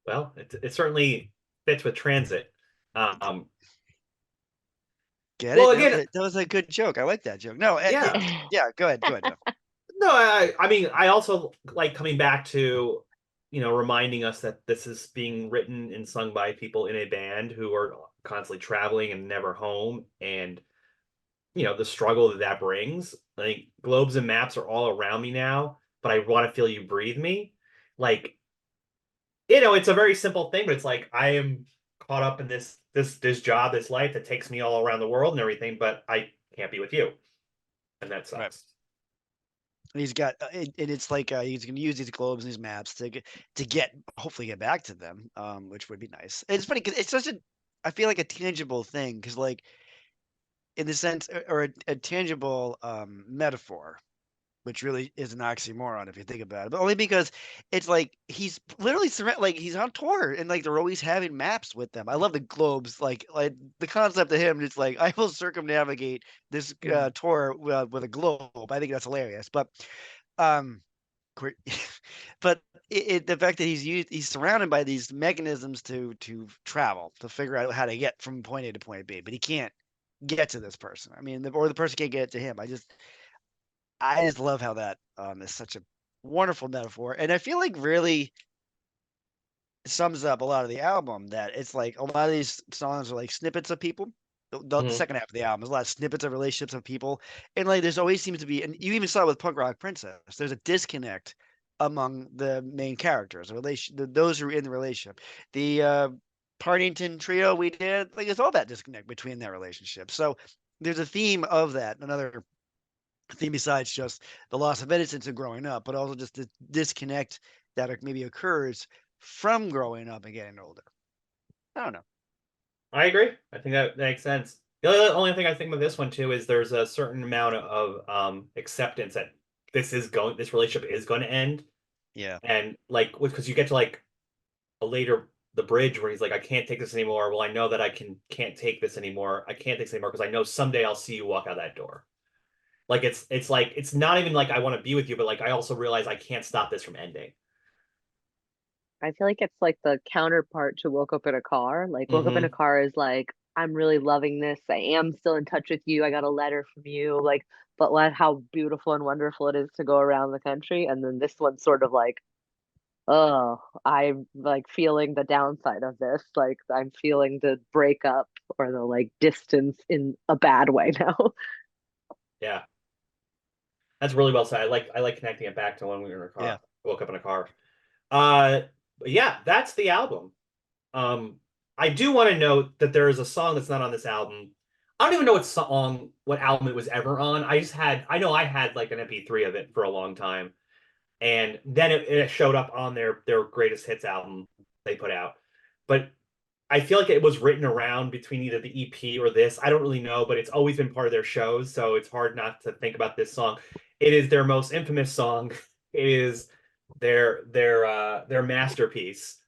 Well, it certainly fits with Transit. Get Well, it? again, That was a good joke. I like that joke. No, yeah. yeah, go ahead, Jeff. No, I mean, I also like coming back to, reminding us that this is being written and sung by people in a band who are constantly traveling and never home, and the struggle that brings. I think globes and maps are all around me now, but I want to feel you breathe me. Like, it's a very simple thing, but it's like I am caught up in this job, this life that takes me all around the world and everything, but I can't be with you, and that Right. sucks. And he's got, and it's like he's going to use these globes and these maps to hopefully get back to them, which would be nice. It's funny because it's such I feel like a tangible thing because like in the sense or a tangible metaphor, which really is an oxymoron if you think about it, but only because it's like he's literally like he's on tour and like they're always having maps with them. I love the globes, like the concept of him. It's like I will circumnavigate this tour with a globe. I think that's hilarious. But um, but the fact that he's surrounded by these mechanisms to travel to figure out how to get from point A to point B, but he can't get to this person. I mean, or the person can't get to him. I just love how that is such a wonderful metaphor, and I feel like really sums up a lot of the album. That it's like a lot of these songs are like snippets of people. The second half of the album is a lot of snippets of relationships of people, and like there's always seems to be, and you even saw it with Punk Rock Princess. There's a disconnect among the main characters, those who are in the relationship. The Partington trio we did, like it's all that disconnect between their relationships. So there's a theme of that. Another theme besides just the loss of innocence and growing up, but also just the disconnect that maybe occurs from growing up and getting older. I don't know. I agree. I think that makes sense. The only thing I think with this one too is there's a certain amount of acceptance that this relationship is going to end, Yeah. and like because you get to like the bridge where he's like, I can't take this anymore. Well, I know that I can't take this anymore. I can't take this anymore because I know someday I'll see you walk out that door. Like it's like it's not even like I want to be with you, but like I also realize I can't stop this from ending. I feel like it's like the counterpart to Woke Up in a Car. Like Woke Up in a Car is like, I'm really loving this. I am still in touch with you. I got a letter from you. Like, but how beautiful and wonderful it is to go around the country. And then this one's sort of like, oh, I'm like feeling the downside of this. Like I'm feeling the breakup or the like distance in a bad way now. Yeah, that's really well said. I like connecting it back to when we were in a car. Yeah. Woke up in a car. Uh, yeah, that's the album. I do want to note that there is a song that's not on this album. I don't even know what album it was ever on. I know I had like an MP3 of it for a long time, and then it showed up on their greatest hits album they put out. But I feel like it was written around between either the EP or this. I don't really know, but it's always been part of their shows, so it's hard not to think about this song. It is their most infamous song. It is their masterpiece.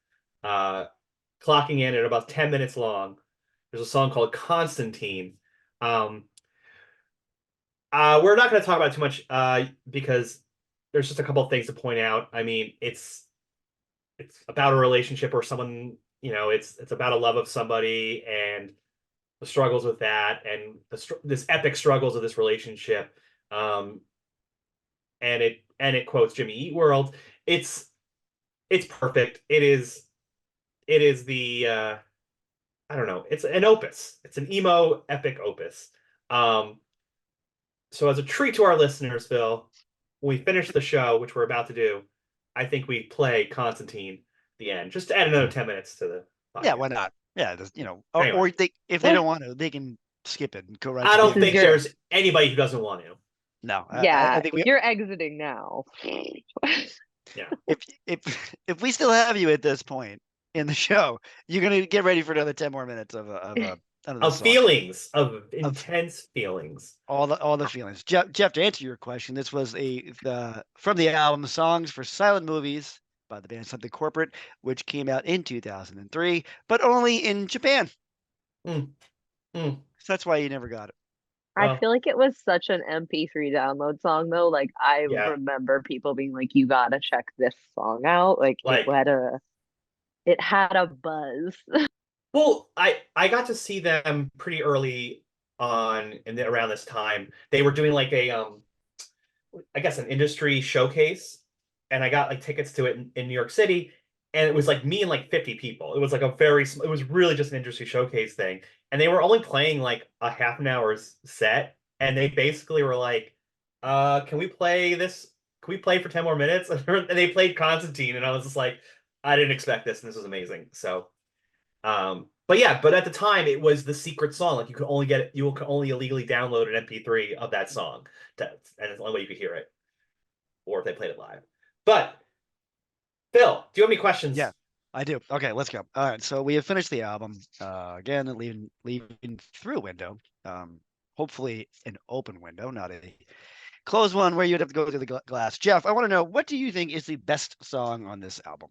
Clocking in at about 10 minutes long. There's a song called Constantine. Um, we're not going to talk about it too much because there's just a couple of things to point out. I mean, it's about a relationship where someone, it's about a love of somebody and the struggles with that and this epic struggles of this relationship. And it quotes Jimmy Eat World. It's perfect. It is the I don't know. It's an opus. It's an emo epic opus. Um, so as a treat to our listeners, Phil, when we finish the show, which we're about to do, I think we play Constantine the end. Just to add another 10 minutes to the podcast. Yeah, why not? Yeah, Anyway. or if they don't want to, they can skip it and go right. I to don't the think end. there's anybody who doesn't want to. No, Yeah, I think you're exiting now. Yeah. If we still have you at this point in the show. You're gonna get ready for another 10 more minutes of another Of song. feelings, of intense feelings. All the feelings. Jeff, to answer your question, this was from the album Songs for Silent Movies by the band Something Corporate, which came out in 2003, but only in Japan. Mm, mm. So that's why you never got it. I Well, feel like it was such an MP3 download song though. Like I yeah. remember people being like, "You gotta check this song out." Like Like, it had a buzz. well, I got to see them pretty early on around this time. They were doing like I guess an industry showcase, and I got like tickets to it in New York City, and it was like me and like 50 people. It was like it was really just an industry showcase thing, and they were only playing like a half an hour's set, and they basically were like, can we play this? Can we play for 10 more minutes?" And they played Constantine, and I was just like, I didn't expect this, and this was amazing. So, but yeah, but at the time it was the secret song. Like you could only illegally download an MP3 of that song, and it's the only way you could hear it, or if they played it live. But Phil, do you have any questions? Yeah, I do. Okay, let's go. All right, so we have finished the album. Again, leaving through a window. Hopefully an open window, not a closed one where you'd have to go through the glass. Jeff, I want to know, what do you think is the best song on this album?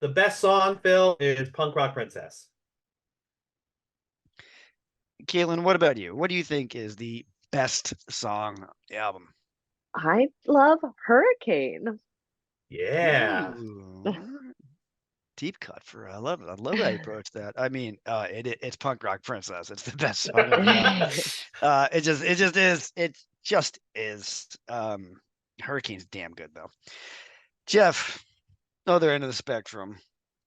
The best song, Phil, is Punk Rock Princess. Caitlin, what about you? What do you think is the best song on the album? I love Hurricane. Yeah. Ooh, deep cut for I love it. I love how you approach that. I mean, it's Punk Rock Princess. It's the best song on the album. It just is. Hurricane's damn good though. Jeff, other end of the spectrum.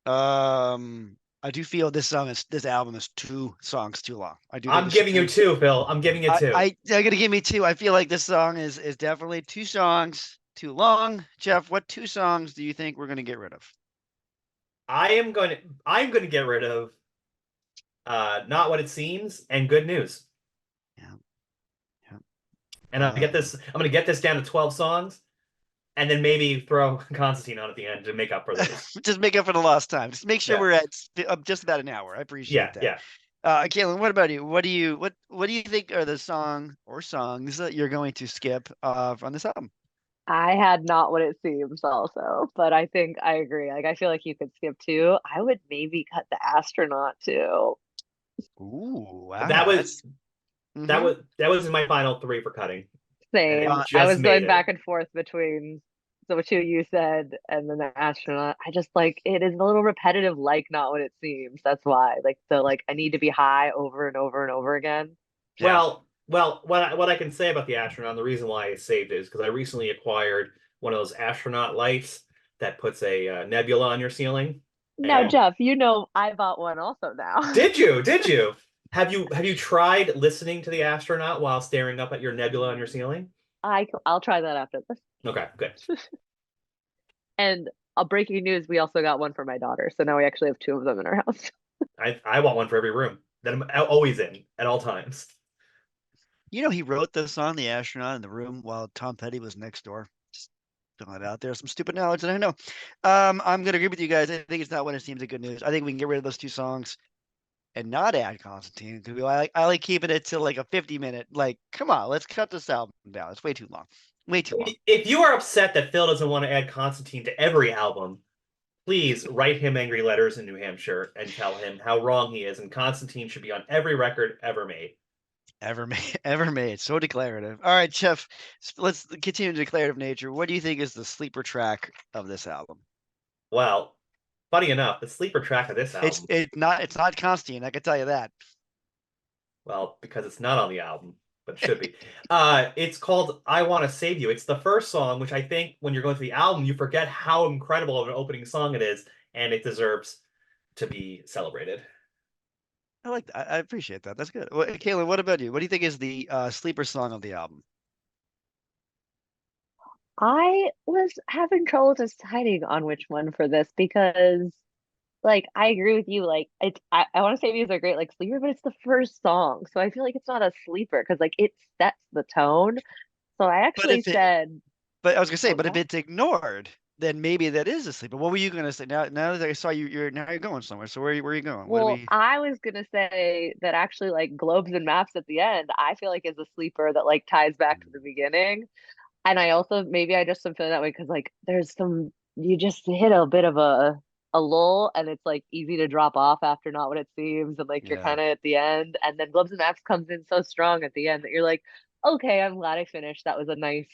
I do feel this album is 2 songs too long. I do think I'm this should giving you be. 2, Phil. I'm giving you 2. I gotta give me 2. I feel like this song is definitely 2 songs too long. Jeff, what 2 songs do you think we're gonna get rid of? I'm going to get rid of Not What It Seems and Good News. Yeah. Yeah. And I'm going to get this down to 12 songs, and then maybe throw Constantine on at the end to make up for those. Just make up for the lost time. Just make sure Yeah. we're at just about an hour. I appreciate that. Yeah. Caitlin, what about you? What do you think are the song or songs that you're going to skip on this album? I had Not What It Seems also, but I think I agree. Like I feel like you could skip 2. I would maybe cut the astronaut too. Ooh, That wow. was Mhm. that was my final 3 for cutting. And Same. it I just was made going it. back and forth between the 2 you said and then the astronaut. I just like it is a little repetitive, like Not What It Seems. That's why. Like the like I need to be high over and over and over again. Yeah. Well, what I can say about the astronaut, the reason why I saved it is because I recently acquired one of those astronaut lights that puts a nebula on your ceiling. Now, And Jeff, you know I bought one also now. did you? Did you? Have you tried listening to the astronaut while staring up at your nebula on your ceiling? I'll try that after this. Okay, good. And breaking news, we also got one for my daughter. So now we actually have 2 of them in our house. I want one for every room that I'm always in at all times. You know, he wrote the song "The Astronaut" in the room while Tom Petty was next door. Just throwing it out there. Some stupid knowledge that I know. I'm gonna agree with you guys. I think it's Not What It Seems a good news. I think we can get rid of those 2 songs and not add Constantine, because I like keeping it to like a 50-minute. Like, come on, let's cut this album down. It's way too long. Way too long. If you are upset that Phil doesn't want to add Constantine to every album, please write him angry letters in New Hampshire and tell him how wrong he is, and Constantine should be on every record ever made. Ever made, ever made. So declarative. All right, Jeff, let's continue the declarative nature. What do you think is the sleeper track of this album? Well, funny enough, the sleeper track of this album, It's not Constantine, I can tell you that. well, because it's not on the album, but it should be. It's called "I Want to Save You." It's the first song, which I think when you're going through the album, you forget how incredible of an opening song it is, and it deserves to be celebrated. I like that. I appreciate that. That's good. Well, Kayla, what about you? What do you think is the sleeper song of the album? I was having trouble deciding on which one for this because like I agree with you. Like I want to say these are great like sleeper, but it's the first song. So I feel like it's not a sleeper because like it sets the tone. So I But actually if it, said, but I was gonna say, oh but if yeah. it's ignored, then maybe that is a sleeper. What were you gonna say? Now that I saw you, you're going somewhere. So where are you going? What do Well, we? I was gonna say that actually like globes and maps at the end, I feel like is a sleeper that like ties back to the beginning. And I also maybe I just am feeling that way because like there's some you just hit a bit of a lull and it's like easy to drop off after not what it seems and like you're Yeah. kind of at the end and then Globes and Maps comes in so strong at the end that you're like, okay, I'm glad I finished. That was a nice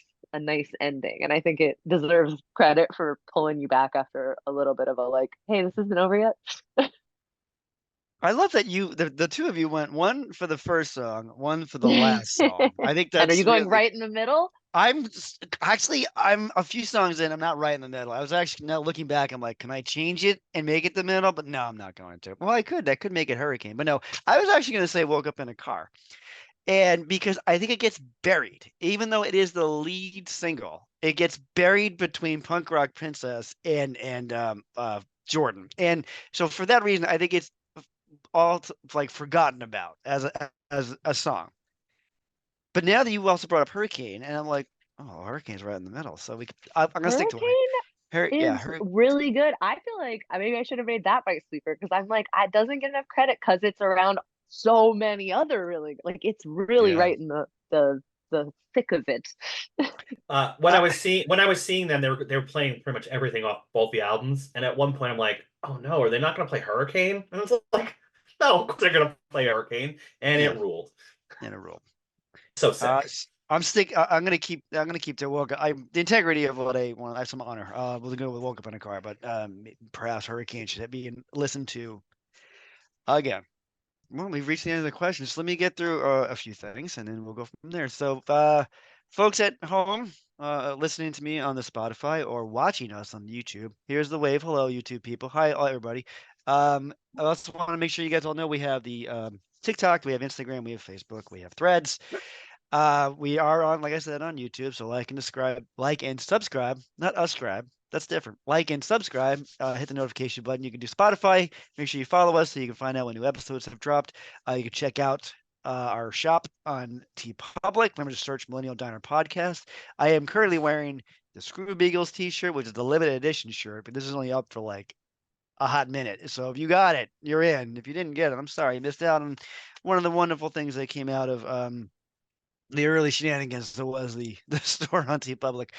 ending. And I think it deserves credit for pulling you back after a little bit of a like, hey, this isn't over yet. I love that the two of you went one for the first song, one for the last song. I think And are you that's going really. right in the middle? I'm a few songs in. I'm not right in the middle. I was actually now looking back. I'm like, can I change it and make it the middle? But no, I'm not going to. Well, I could. I could make it Hurricane, but no. I was actually going to say Woke Up in a Car, and because I think it gets buried, even though it is the lead single, it gets buried between Punk Rock Princess and Jordan, and so for that reason, I think it's all like forgotten about as a song. But now that you also brought up Hurricane, and I'm like, oh, Hurricane's right in the middle. So I'm gonna stick to it. Hurricane Yeah, is really good. I feel like maybe I should have made that my sleeper because I'm like, it doesn't get enough credit because it's around so many other really like it's really yeah. right in the thick of it. Uh, When I was seeing them, they were playing pretty much everything off both the albums. And at one point, I'm like, oh no, are they not going to play Hurricane? And I was like, no, of course they're going to play Hurricane, and yeah, it ruled. in a row. So sick. I'm gonna keep to Woke Up. The integrity of what I want. I have some honor. We'll go with Woke Up in a Car, but perhaps Hurricane should be listened to again. Well, we've reached the end of the questions. Let me get through a few things, and then we'll go from there. So, folks at home, listening to me on the Spotify or watching us on YouTube, here's the wave. Hello, YouTube people. Hi, everybody. I also want to make sure you guys all know we have the TikTok, we have Instagram, we have Facebook, we have Threads. We are on, like I said, on YouTube. So like and subscribe, not subscribe. That's different. Like and subscribe. Hit the notification button. You can do Spotify. Make sure you follow us so you can find out when new episodes have dropped. You can check out our shop on TeePublic. Remember to search Millennial Diner Podcast. I am currently wearing the Screw Beagles T-shirt, which is the limited edition shirt, but this is only up for like a hot minute. So if you got it, you're in. If you didn't get it, I'm sorry, you missed out on one of the wonderful things that came out of the early shenanigans that was the store on TeePublic.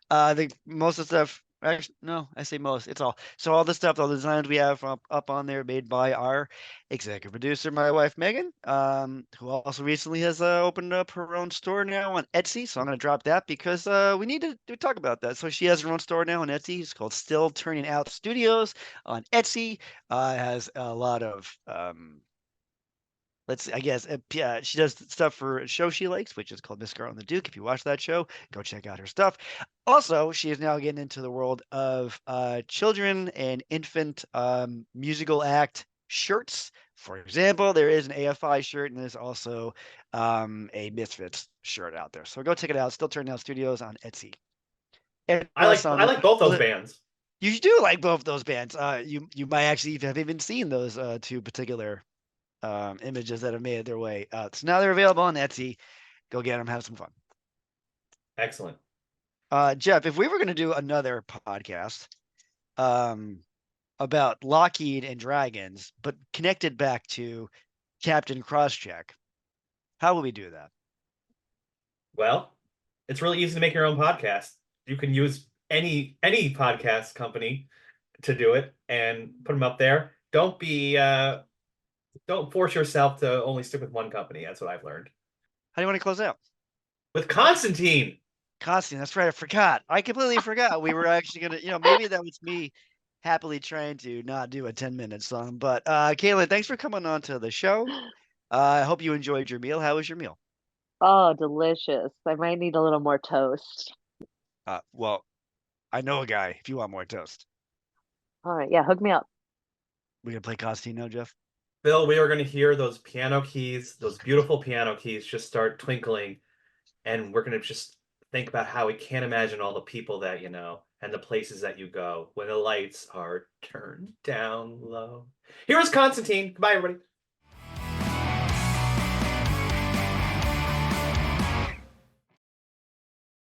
I think most of the stuff. Actually, no, I say most. It's all. So all the stuff, all the designs we have up on there, made by our executive producer, my wife Megan, who also recently has opened up her own store now on Etsy. So I'm going to drop that because we need to talk about that. So she has her own store now on Etsy. It's called Still Turning Out Studios on Etsy. It has a lot of let's see, I guess yeah, she does stuff for a show she likes, which is called Miss Girl and the Duke. If you watch that show, go check out her stuff. Also, she is now getting into the world of children and infant musical act shirts. For example, there is an AFI shirt and there's also a Misfits shirt out there. So go check it out. Still Turning Out Studios on Etsy. And us on I like both those bands. you do like both those bands. You might actually have even seen those two particular images that have made their way. So now they're available on Etsy. Go get them, have some fun. Excellent. Jeff, if we were going to do another podcast about Lockheed and Dragons, but connected back to Captain Crosscheck, how would we do that? Well, it's really easy to make your own podcast. You can use any podcast company to do it and put them up there. Don't force yourself to only stick with one company. That's what I've learned. How do you want to close out? With Constantine. Constantine, that's right. I forgot. I completely forgot. We were actually going to, maybe that was me happily trying to not do a 10-minute song. But Caitlin, thanks for coming on to the show. I hope you enjoyed your meal. How was your meal? Oh, delicious. I might need a little more toast. Well, I know a guy if you want more toast. All right, yeah, hook me up. We gonna play Constantine now, Jeff? Bill, we are going to hear those piano keys, those beautiful piano keys just start twinkling. And we're going to just think about how we can't imagine all the people that you know and the places that you go when the lights are turned down low. Here is Constantine. Goodbye, everybody.